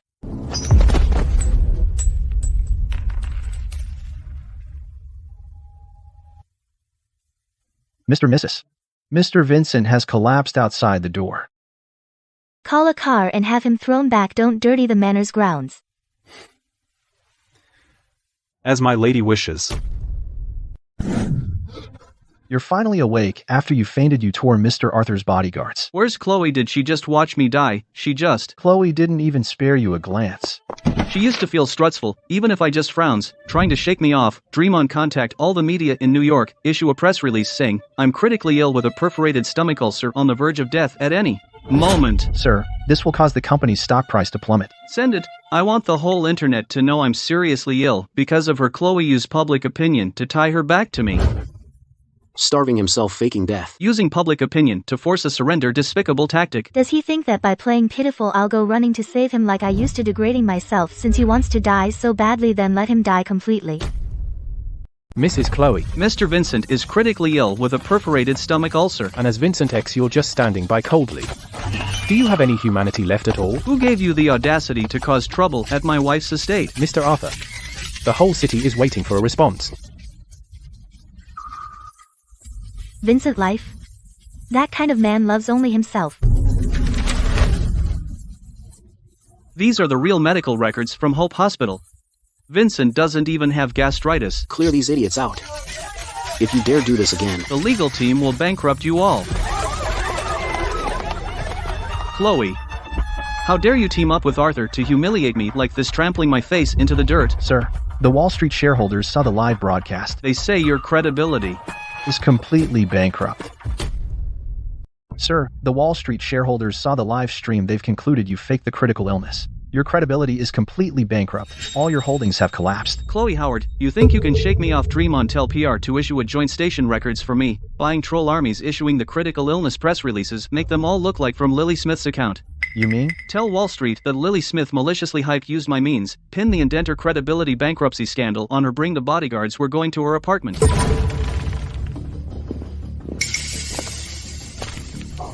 Mr. Mrs. Mr. Vincent has collapsed outside the door. Call a car and have him thrown back. Don't dirty the manor's grounds. As my lady wishes. You're finally awake after you fainted. You tore Mr. Arthur's bodyguards. Where's Chloe? Did she just watch me die? Chloe didn't even spare you a glance. She used to feel strutful, even if I just frowns, trying to shake me off. Dream on, contact all the media in New York, issue a press release saying, I'm critically ill with a perforated stomach ulcer on the verge of death at any moment. Sir, this will cause the company's stock price to plummet. Send it. I want the whole internet to know I'm seriously ill because of her. Chloe used public opinion to tie her back to me. Starving himself, faking death. Using public opinion to force a surrender, despicable tactic. Does he think that by playing pitiful I'll go running to save him like I used to, degrading myself since he wants to die so badly? Then let him die completely. Mrs. Chloe. Mr. Vincent is critically ill with a perforated stomach ulcer. And as Vincent X, you're just standing by coldly. Do you have any humanity left at all? Who gave you the audacity to cause trouble at my wife's estate? Mr. Arthur. The whole city is waiting for a response. Vincent life? That kind of man loves only himself. These are the real medical records from Hope Hospital. Vincent doesn't even have gastritis. Clear these idiots out. If you dare do this again, the legal team will bankrupt you all. Chloe, how dare you team up with Arthur to humiliate me like this, trampling my face into the dirt? Sir, the Wall Street shareholders saw the live broadcast. They say your credibility is completely bankrupt. Sir, the Wall Street shareholders saw the live stream. They've concluded you faked the critical illness. Your credibility is completely bankrupt. All your holdings have collapsed. Chloe Howard, you think you can shake me off? Dream on, tell PR to issue a joint station records for me, buying troll armies, issuing the critical illness press releases, make them all look like from Lily Smith's account. You mean? Tell Wall Street that Lily Smith maliciously used my means, pin the indenter credibility bankruptcy scandal on her, bring the bodyguards, we're going to her apartment.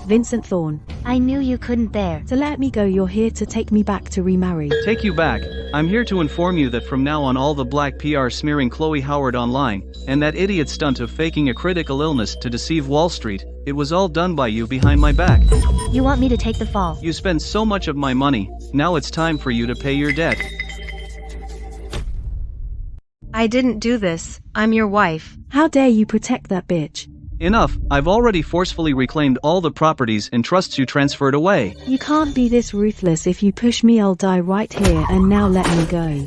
Vincent Thorne. I knew you couldn't bear to let me go. You're here to take me back to remarry. Take you back? I'm here to inform you that from now on all the black PR smearing Chloe Howard online, and that idiot stunt of faking a critical illness to deceive Wall Street, it was all done by you behind my back. You want me to take the fall? You spend so much of my money, now it's time for you to pay your debt. I didn't do this. I'm your wife. How dare you protect that bitch? Enough, I've already forcefully reclaimed all the properties and trusts you transferred away. You can't be this ruthless. If you push me, I'll die right here, and now let me go.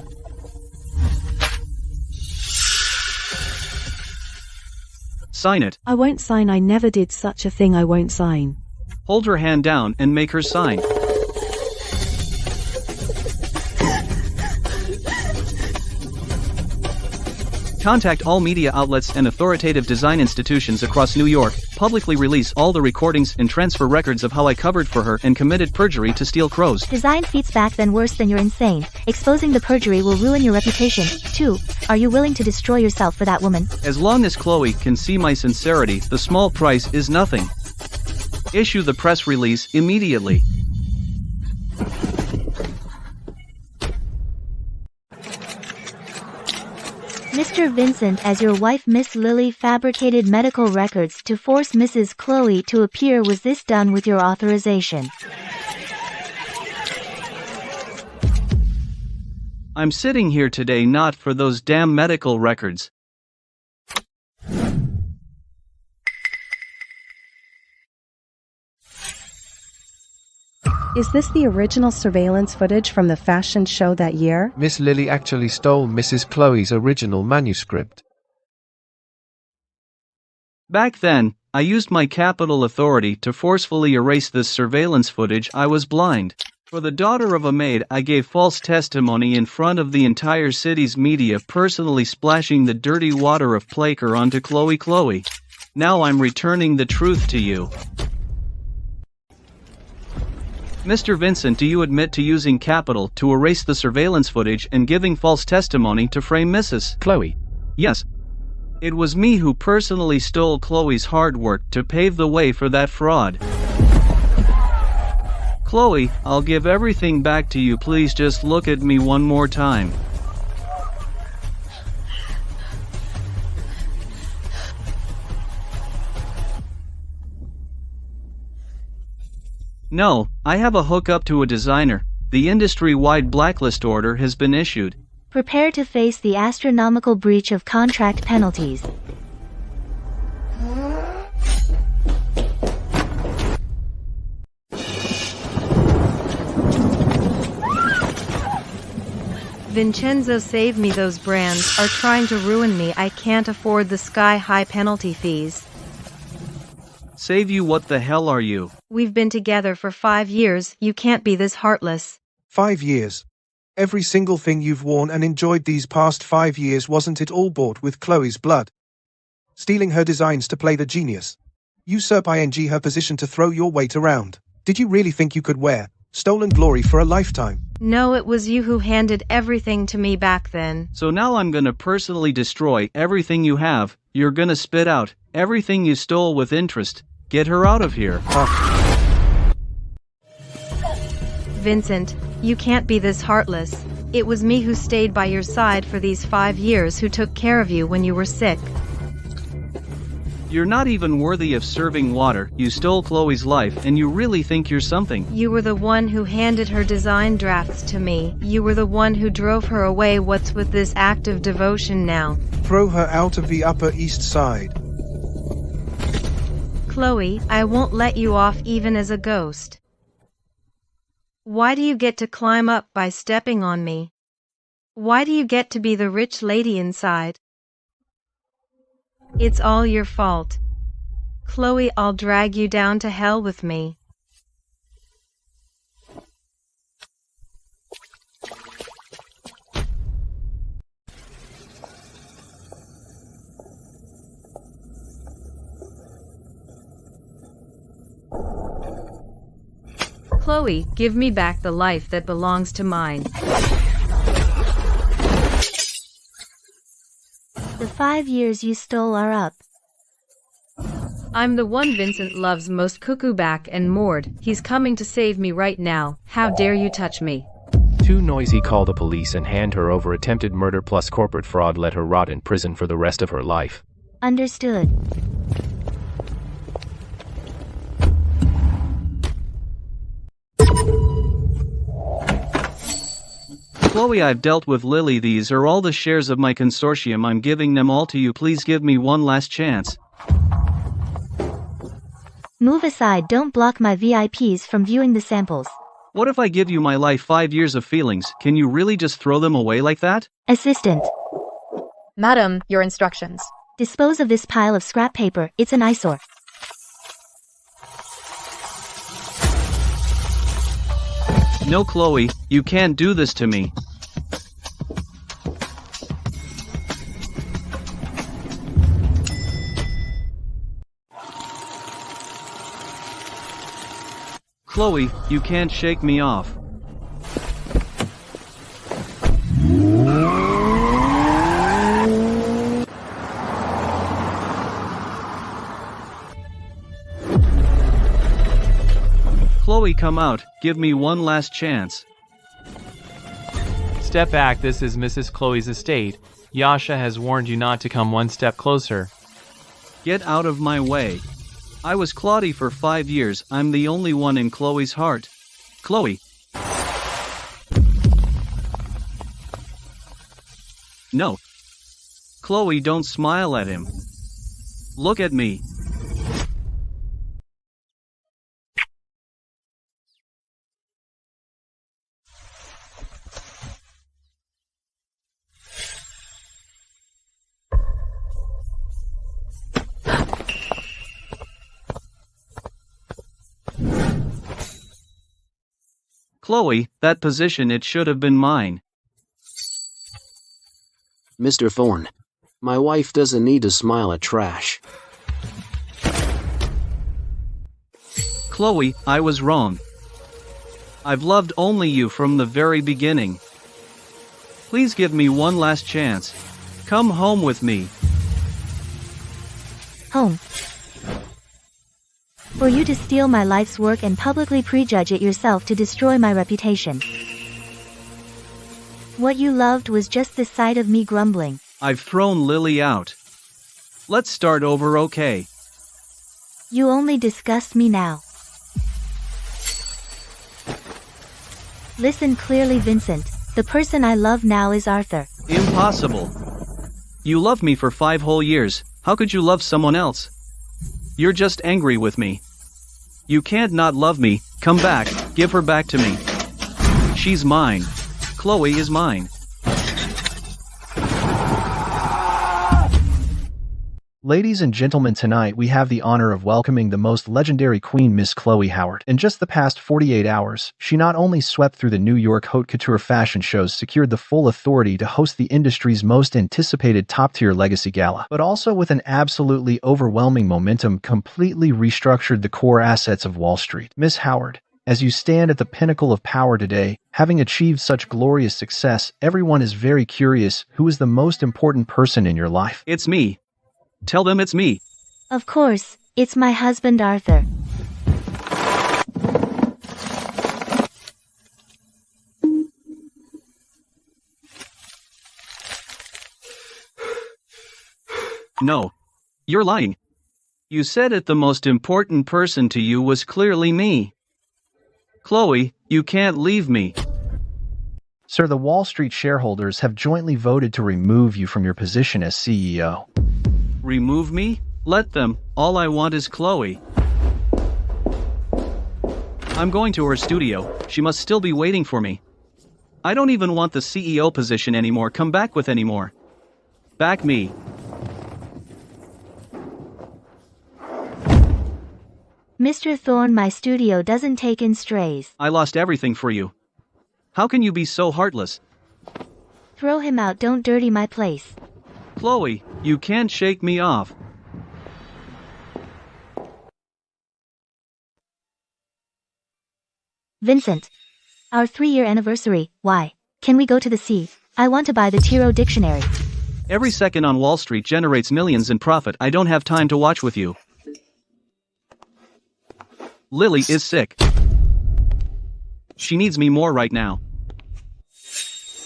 Sign it. I won't sign. I never did such a thing. I won't sign. Hold her hand down and make her sign. Contact all media outlets and authoritative design institutions across New York, publicly release all the recordings and transfer records of how I covered for her and committed perjury to steal crows. Design feats back then worse than you're insane. Exposing the perjury will ruin your reputation. 2. Are you willing to destroy yourself for that woman? As long as Chloe can see my sincerity, the small price is nothing. Issue the press release immediately. Mr. Vincent, as your wife Miss Lily fabricated medical records to force Mrs. Chloe to appear. Was this done with your authorization? I'm sitting here today not for those damn medical records. Is this the original surveillance footage from the fashion show that year? Miss Lily actually stole Mrs. Chloe's original manuscript. Back then, I used my capital authority to forcefully erase this surveillance footage. I was blind. For the daughter of a maid, I gave false testimony in front of the entire city's media, personally splashing the dirty water of placre onto Chloe. Now I'm returning the truth to you. Mr. Vincent, do you admit to using capital to erase the surveillance footage and giving false testimony to frame Mrs. Chloe? Yes. It was me who personally stole Chloe's hard work to pave the way for that fraud. Chloe, I'll give everything back to you. Please just look at me one more time. No, I have a hookup to a designer. The industry-wide blacklist order has been issued. Prepare to face the astronomical breach of contract penalties. Vincenzo, save me. Those brands are trying to ruin me. I can't afford the sky-high penalty fees. Save you? What the hell are you? We've been together for 5 years. You can't be this heartless. 5 years. Every single thing you've worn and enjoyed these past 5 years, wasn't it all bought with Chloe's blood? Stealing her designs to play the genius. Usurp her position to throw your weight around. Did you really think you could wear stolen glory for a lifetime? No, it was you who handed everything to me back then. So now I'm gonna personally destroy everything you have. You're gonna spit out everything you stole with interest. Get her out of here. Vincent, you can't be this heartless. It was me who stayed by your side for these 5 years, who took care of you when you were sick. You're not even worthy of serving water. You stole Chloe's life and you really think you're something. You were the one who handed her design drafts to me. You were the one who drove her away. What's with this act of devotion now? Throw her out of the Upper East Side. Chloe, I won't let you off even as a ghost. Why do you get to climb up by stepping on me? Why do you get to be the rich lady inside? It's all your fault. Chloe, I'll drag you down to hell with me. Chloe, give me back the life that belongs to mine. The 5 years you stole are up. I'm the one Vincent loves most. Cuckoo back and moored. He's coming to save me right now. How dare you touch me? Too noisy. Call the police and hand her over. Attempted murder plus corporate fraud. Let her rot in prison for the rest of her life. Understood. Chloe, I've dealt with Lily. These are all the shares of my consortium. I'm giving them all to you. Please give me one last chance. Move aside, don't block my VIPs from viewing the samples. What if I give you my life, 5 years of feelings? Can you really just throw them away like that? Assistant. Madam, your instructions. Dispose of this pile of scrap paper, it's an eyesore. No, Chloe, you can't do this to me. Chloe, you can't shake me off. Chloe, come out. Give me one last chance. Step back, this is Mrs. Chloe's estate. Yasha has warned you not to come one step closer. Get out of my way. I was Claudie for 5 years. I'm the only one in Chloe's heart. Chloe. No. Chloe, don't smile at him. Look at me. Chloe, that position, it should have been mine. Mr. Thorne, my wife doesn't need to smile at trash. Chloe, I was wrong. I've loved only you from the very beginning. Please give me one last chance. Come home with me. Home. For you to steal my life's work and publicly prejudge it yourself to destroy my reputation. What you loved was just the sight of me grumbling. I've thrown Lily out. Let's start over, okay? You only disgust me now. Listen clearly, Vincent. The person I love now is Arthur. Impossible. You loved me for 5 whole years. How could you love someone else? You're just angry with me. You can't not love me. Come back. Give her back to me. She's mine. Chloe is mine. Ladies and gentlemen, tonight we have the honor of welcoming the most legendary queen, Miss Chloe Howard. In just the past 48 hours, she not only swept through the New York haute couture fashion shows, secured the full authority to host the industry's most anticipated top-tier legacy gala, but also with an absolutely overwhelming momentum completely restructured the core assets of Wall Street. Miss Howard, as you stand at the pinnacle of power today, having achieved such glorious success, everyone is very curious who is the most important person in your life. It's me. Tell them it's me. Of course, it's my husband Arthur. No. You're lying. You said it, the most important person to you was clearly me. Chloe, you can't leave me. Sir, the Wall Street shareholders have jointly voted to remove you from your position as CEO. Remove me? Let them. All I want is Chloe. I'm going to her studio. She must still be waiting for me. I don't even want the CEO position anymore. Come back with any more. Back me. Mr. Thorne, my studio doesn't take in strays. I lost everything for you. How can you be so heartless? Throw him out, don't dirty my place. Chloe, you can't shake me off. Vincent. Our 3-year anniversary, why? Can we go to the sea? I want to buy the Tiro dictionary. Every second on Wall Street generates millions in profit. I don't have time to watch with you. Lily is sick. She needs me more right now.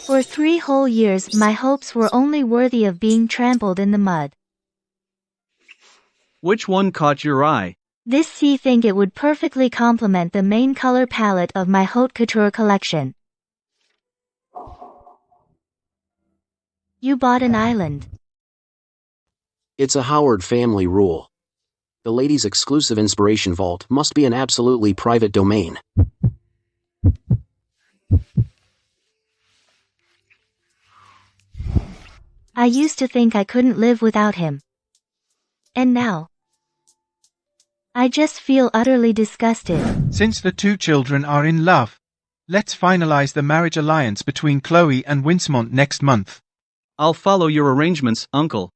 For 3 whole years, my hopes were only worthy of being trampled in the mud. Which one caught your eye? This sea, think it would perfectly complement the main color palette of my haute couture collection. You bought an island. It's a Howard family rule. The lady's exclusive inspiration vault must be an absolutely private domain. I used to think I couldn't live without him. And now, I just feel utterly disgusted. Since the two children are in love, let's finalize the marriage alliance between Chloe and Winsmont next month. I'll follow your arrangements, Uncle.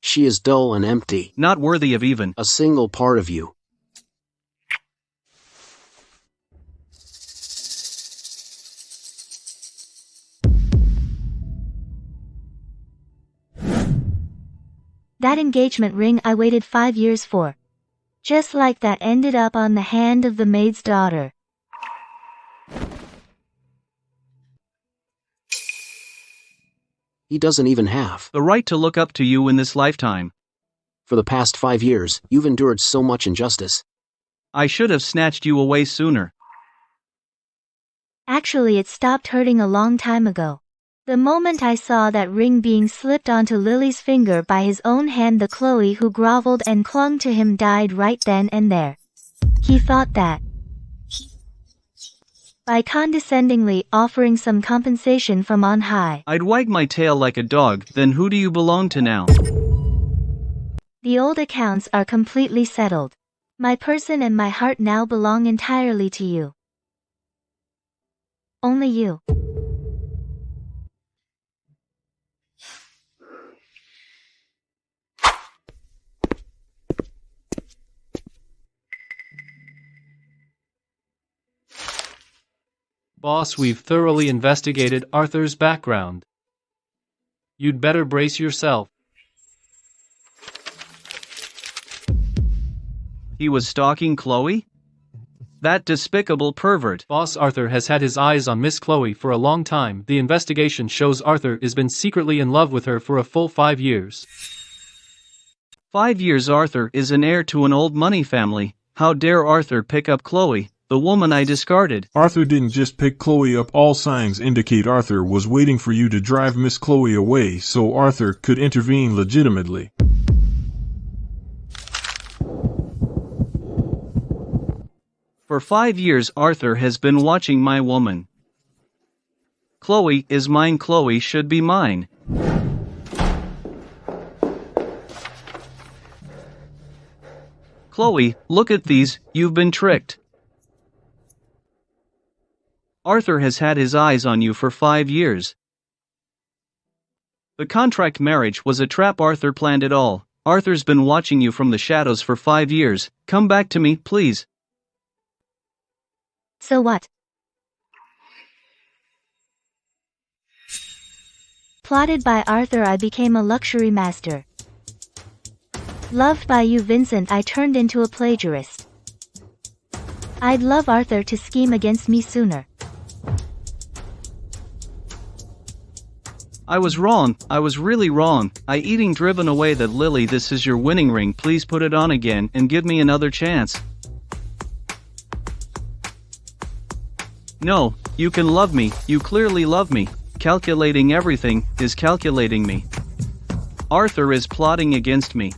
She is dull and empty. Not worthy of even a single part of you. That engagement ring I waited 5 years for. Just like that ended up on the hand of the maid's daughter. He doesn't even have the right to look up to you in this lifetime. For the past 5 years, you've endured so much injustice. I should have snatched you away sooner. Actually, it stopped hurting a long time ago. The moment I saw that ring being slipped onto Lily's finger by his own hand, the Chloe who groveled and clung to him died right then and there. He thought that, by condescendingly offering some compensation from on high, I'd wag my tail like a dog. Then who do you belong to now? The old accounts are completely settled. My person and my heart now belong entirely to you. Only you. Boss, we've thoroughly investigated Arthur's background. You'd better brace yourself. He was stalking Chloe? That despicable pervert. Boss, Arthur has had his eyes on Miss Chloe for a long time. The investigation shows Arthur has been secretly in love with her for a full 5 years. 5 years? Arthur is an heir to an old money family. How dare Arthur pick up Chloe, the woman I discarded? Arthur didn't just pick Chloe up. All signs indicate Arthur was waiting for you to drive Miss Chloe away so Arthur could intervene legitimately. For 5 years Arthur has been watching my woman. Chloe is mine. Chloe should be mine. Chloe, look at these. You've been tricked. Arthur has had his eyes on you for 5 years. The contract marriage was a trap. Arthur planned it all. Arthur's been watching you from the shadows for 5 years. Come back to me, please. So what? Plotted by Arthur, I became a luxury master. Loved by you, Vincent, I turned into a plagiarist. I'd love Arthur to scheme against me sooner. I was wrong. I was really wrong. I eating driven away that Lily. This is your winning ring. Please put it on again and give me another chance. No, you can love me. You clearly love me. Calculating everything is calculating me. Arthur is plotting against me.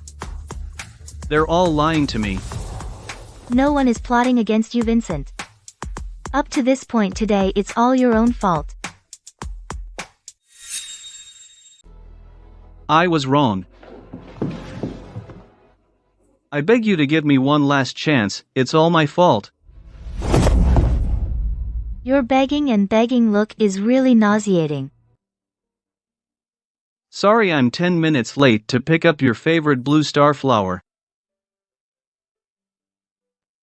They're all lying to me. No one is plotting against you, Vincent. Up to this point today, it's all your own fault. I was wrong. I beg you to give me one last chance. It's all my fault. Your begging and begging look is really nauseating. Sorry I'm 10 minutes late to pick up your favorite blue star flower.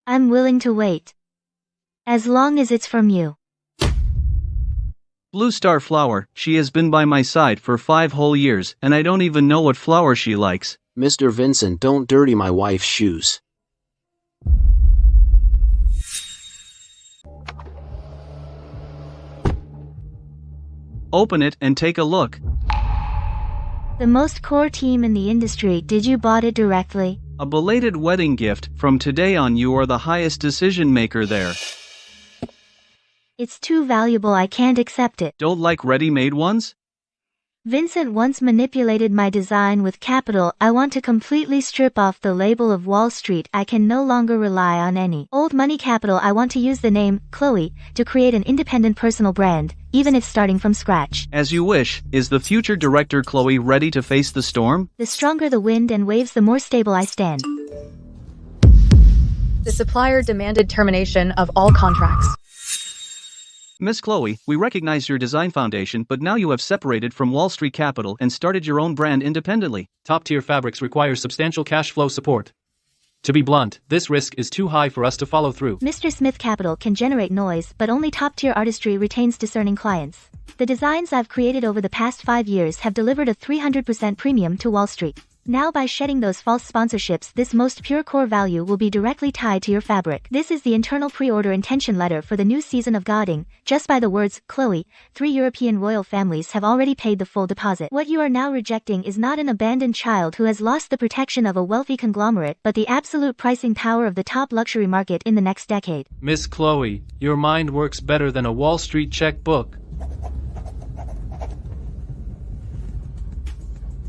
I'm willing to wait. As long as it's from you. Blue star flower, she has been by my side for 5 whole years, and I don't even know what flower she likes. Mr. Vincent, don't dirty my wife's shoes. Open it and take a look. The most core team in the industry. Did you bought it directly? A belated wedding gift. From today on you are the highest decision maker there. It's too valuable, I can't accept it. Don't like ready-made ones? Vincent once manipulated my design with capital. I want to completely strip off the label of Wall Street. I can no longer rely on any old money capital. I want to use the name, Chloe, to create an independent personal brand, even if starting from scratch. As you wish. Is the future director Chloe ready to face the storm? The stronger the wind and waves, the more stable I stand. The supplier demanded termination of all contracts. Miss Chloe, we recognize your design foundation, but now you have separated from Wall Street Capital and started your own brand independently. Top-tier fabrics require substantial cash flow support. To be blunt, this risk is too high for us to follow through. Mr. Smith Capital can generate noise, but only top-tier artistry retains discerning clients. The designs I've created over the past 5 years have delivered a 300% premium to Wall Street. Now by shedding those false sponsorships, this most pure core value will be directly tied to your fabric. This is the internal pre-order intention letter for the new season of Godding. Just by the words, Chloe, 3 European royal families have already paid the full deposit. What you are now rejecting is not an abandoned child who has lost the protection of a wealthy conglomerate, but the absolute pricing power of the top luxury market in the next decade. Miss Chloe, your mind works better than a Wall Street checkbook.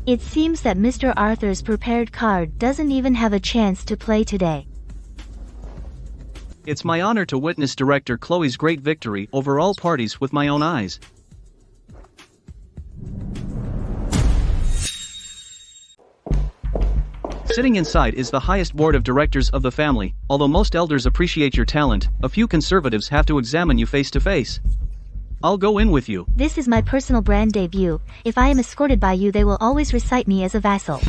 It seems that Mr. Arthur's prepared card doesn't even have a chance to play today. It's my honor to witness director Chloe's great victory over all parties with my own eyes. Sitting inside is the highest board of directors of the family. Although most elders appreciate your talent, a few conservatives have to examine you face to face. I'll go in with you. This is my personal brand debut. If I am escorted by you, they will always recite me as a vassal.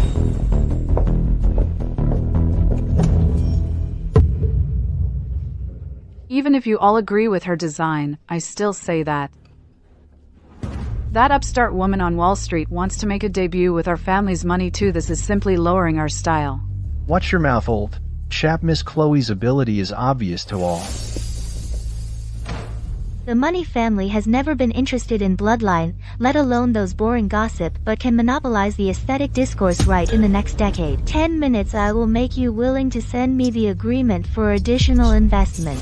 Even if you all agree with her design, I still say that upstart woman on Wall Street wants to make a debut with our family's money too. This is simply lowering our style. Watch your mouth, old chap. Miss Chloe's ability is obvious to all. The Money family has never been interested in bloodline, let alone those boring gossip, but can monopolize the aesthetic discourse right in the next decade. 10 minutes. I will make you willing to send me the agreement for additional investment.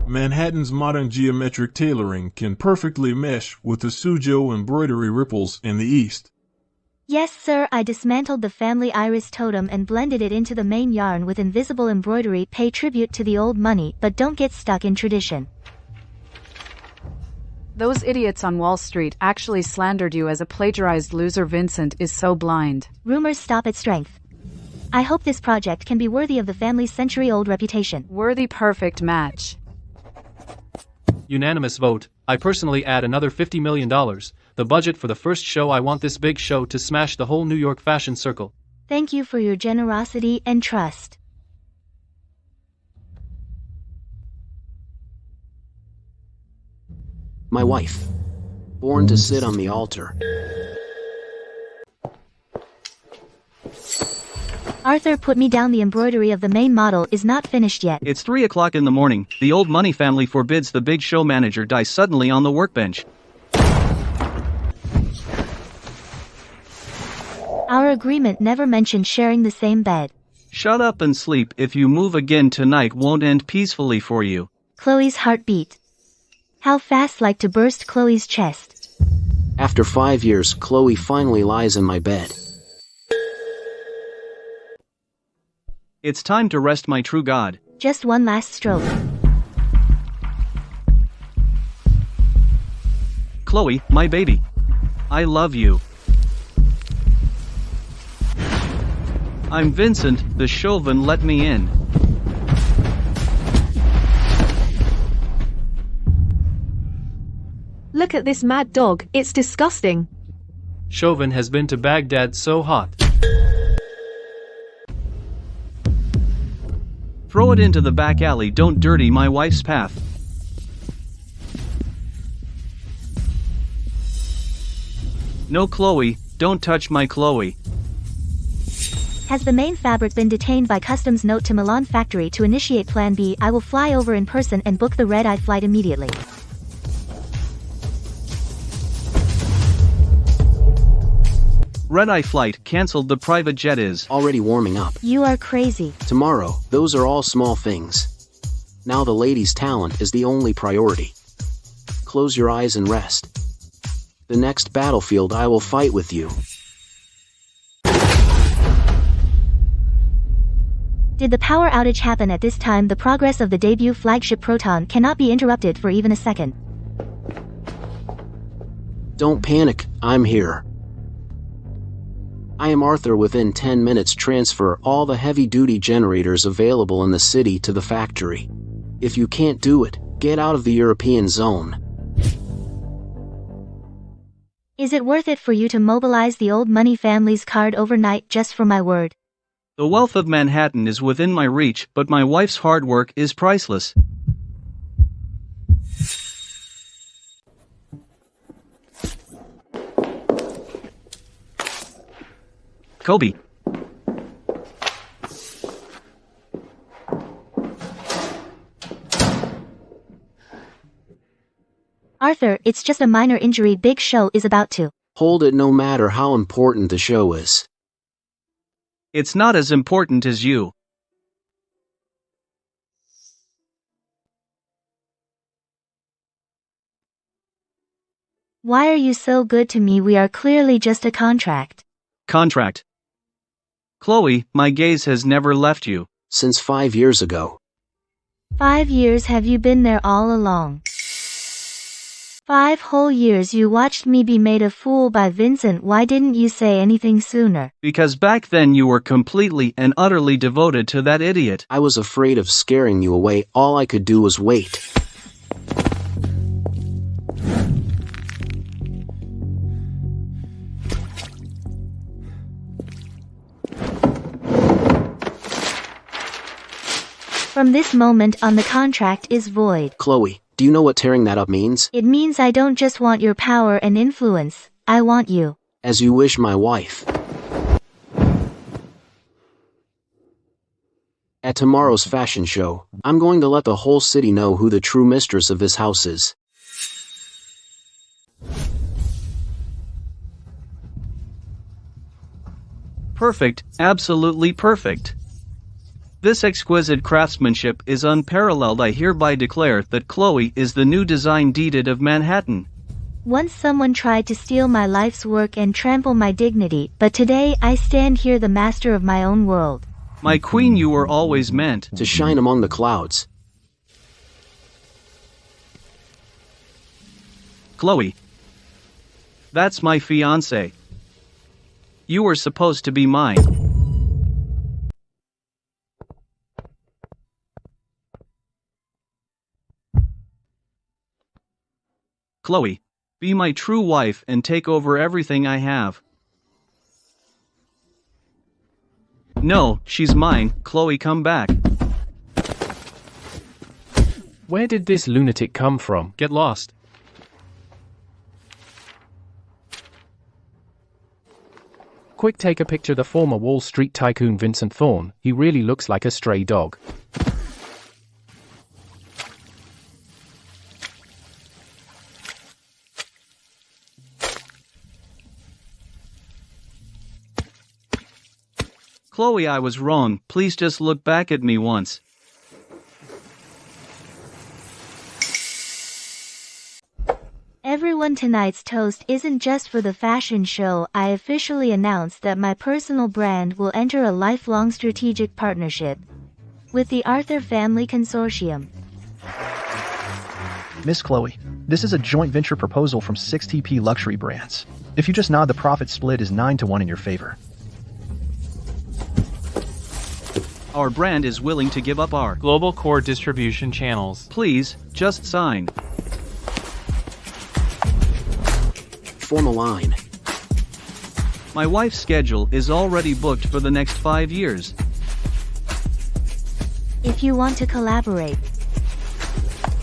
Manhattan's modern geometric tailoring can perfectly mesh with the Suzhou embroidery ripples in the east. Yes, sir, I dismantled the family iris totem and blended it into the main yarn with invisible embroidery. Pay tribute to the old money, but don't get stuck in tradition. Those idiots on Wall Street actually slandered you as a plagiarized loser. Vincent is so blind. Rumors stop at strength. I hope this project can be worthy of the family's century-old reputation. Worthy. Perfect match. Unanimous vote. I personally add another $50 million. The budget for the first show. I want this big show to smash the whole New York fashion circle. Thank you for your generosity and trust. My wife. Born to sit on the altar. Arthur put me down. The embroidery of the main model is not finished yet. It's 3 o'clock in the morning. The old money family forbids the big show manager die suddenly on the workbench. Our agreement never mentioned sharing the same bed. Shut up and sleep. If you move again tonight won't end peacefully for you. Chloe's heart beat. How fast, like to burst Chloe's chest. After 5 years, Chloe finally lies in my bed. It's time to rest, my true god. Just one last stroke. Chloe, my baby. I love you. I'm Vincent, the Chauvin. Let me in. Look at this mad dog, it's disgusting. Chauvin has been to Baghdad. So hot. Throw it into the back alley. Don't dirty my wife's path. No, Chloe, don't touch my Chloe. Has the main fabric been detained by customs? Note to Milan factory to initiate plan B. I will fly over in person and book the red-eye flight immediately. Red-eye flight cancelled, the private jet is already warming up. You are crazy. Tomorrow, those are all small things. Now the lady's talent is the only priority. Close your eyes and rest. The next battlefield I will fight with you. Did the power outage happen at this time? The progress of the debut flagship Proton cannot be interrupted for even a second. Don't panic, I'm here. I am Arthur. Within 10 minutes transfer all the heavy-duty generators available in the city to the factory. If you can't do it, get out of the European zone. Is it worth it for you to mobilize the old money family's card overnight just for my word? The wealth of Manhattan is within my reach, but my wife's hard work is priceless. Kobe. Arthur, it's just a minor injury. Big show is about to. Hold it, no matter how important the show is. It's not as important as you. Why are you so good to me? We are clearly just a contract. Contract. Chloe, my gaze has never left you. Since 5 years ago. 5 years? Have you been there all along? 5 whole years you watched me be made a fool by Vincent. Why didn't you say anything sooner? Because back then you were completely and utterly devoted to that idiot. I was afraid of scaring you away. All I could do was wait. From this moment on, the contract is void. Chloe, do you know what tearing that up means? It means I don't just want your power and influence, I want you. As you wish, my wife. At tomorrow's fashion show, I'm going to let the whole city know who the true mistress of this house is. Perfect, absolutely perfect. This exquisite craftsmanship is unparalleled. I hereby declare that Chloe is the new design deeded of Manhattan. Once someone tried to steal my life's work and trample my dignity, but today I stand here the master of my own world. My queen, you were always meant to shine among the clouds. Chloe. That's my fiancé. You were supposed to be mine. Chloe, be my true wife and take over everything I have. No, she's mine. Chloe, come back. Where did this lunatic come from? Get lost. Quick, take a picture. The former Wall Street tycoon Vincent Thorne. He really looks like a stray dog. Chloe, I was wrong. Please just look back at me once. Everyone, tonight's toast isn't just for the fashion show. I officially announce that my personal brand will enter a lifelong strategic partnership with the Arthur Family Consortium. Miss Chloe, this is a joint venture proposal from 6TP Luxury Brands. If you just nod, the profit split is 9-1 in your favor. Our brand is willing to give up our global core distribution channels. Please, just sign. Form a line. My wife's schedule is already booked for the next 5 years. If you want to collaborate,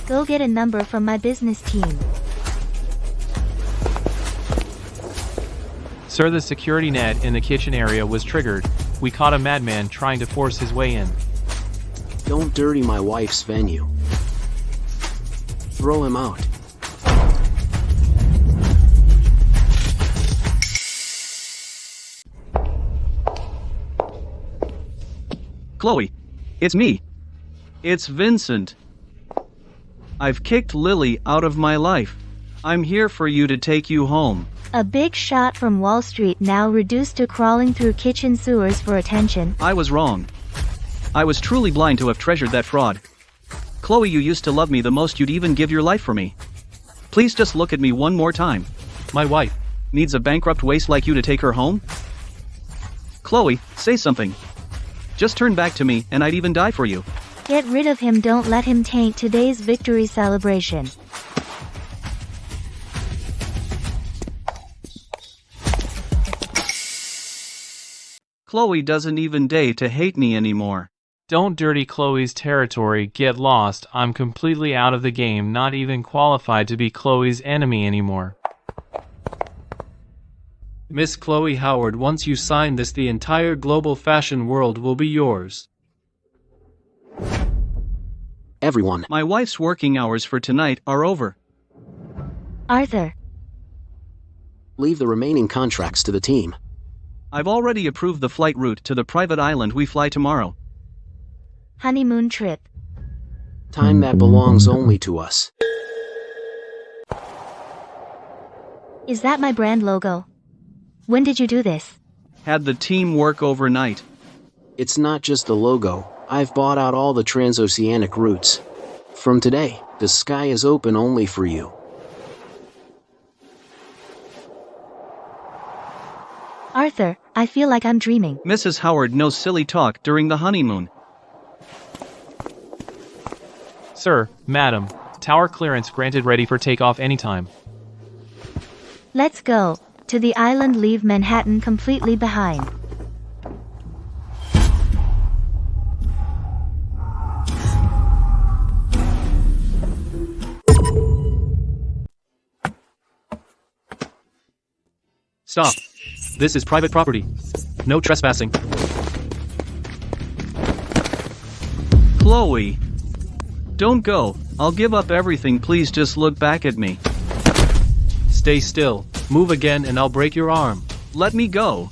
go get a number from my business team. Sir, the security net in the kitchen area was triggered. We caught a madman trying to force his way in. Don't dirty my wife's venue. Throw him out. Chloe. It's me. It's Vincent. I've kicked Lily out of my life. I'm here for you to take you home. A big shot from Wall Street now reduced to crawling through kitchen sewers for attention. I was wrong. I was truly blind to have treasured that fraud. Chloe, you used to love me the most, you'd even give your life for me. Please just look at me one more time. My wife needs a bankrupt waste like you to take her home? Chloe, say something. Just turn back to me and I'd even die for you. Get rid of him, don't let him taint today's victory celebration. Chloe doesn't even dare to hate me anymore. Don't dirty Chloe's territory, get lost. I'm completely out of the game, not even qualified to be Chloe's enemy anymore. Miss Chloe Howard, once you sign this, the entire global fashion world will be yours. Everyone. My wife's working hours for tonight are over. Arthur. Leave the remaining contracts to the team. I've already approved the flight route to the private island we fly tomorrow. Honeymoon trip. Time that belongs only to us. Is that my brand logo? When did you do this? Had the team work overnight. It's not just the logo. I've bought out all the transoceanic routes. From today, the sky is open only for you. Arthur, I feel like I'm dreaming. Mrs. Howard, no silly talk during the honeymoon. Sir, madam, tower clearance granted, ready for takeoff anytime. Let's go. To the island, leave Manhattan completely behind. Stop. This is private property. No trespassing. Chloe. Don't go. I'll give up everything, please just look back at me. Stay still. Move again and I'll break your arm. Let me go.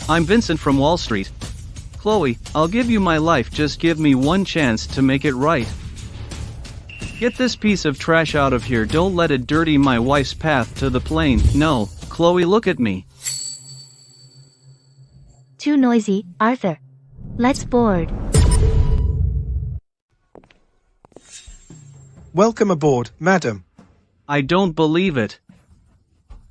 I'm Vincent from Wall Street. Chloe, I'll give you my life, just give me one chance to make it right. Get this piece of trash out of here, don't let it dirty my wife's path to the plane. No, Chloe, look at me. Too noisy, Arthur. Let's board. Welcome aboard, madam. I don't believe it.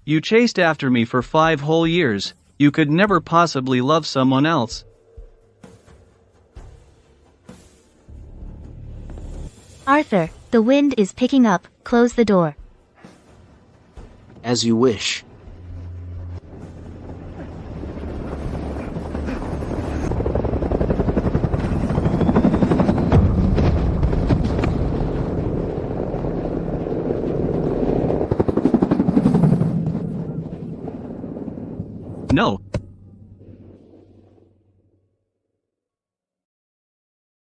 You chased after me for 5 whole years. You could never possibly love someone else. Arthur, the wind is picking up. Close the door. As you wish.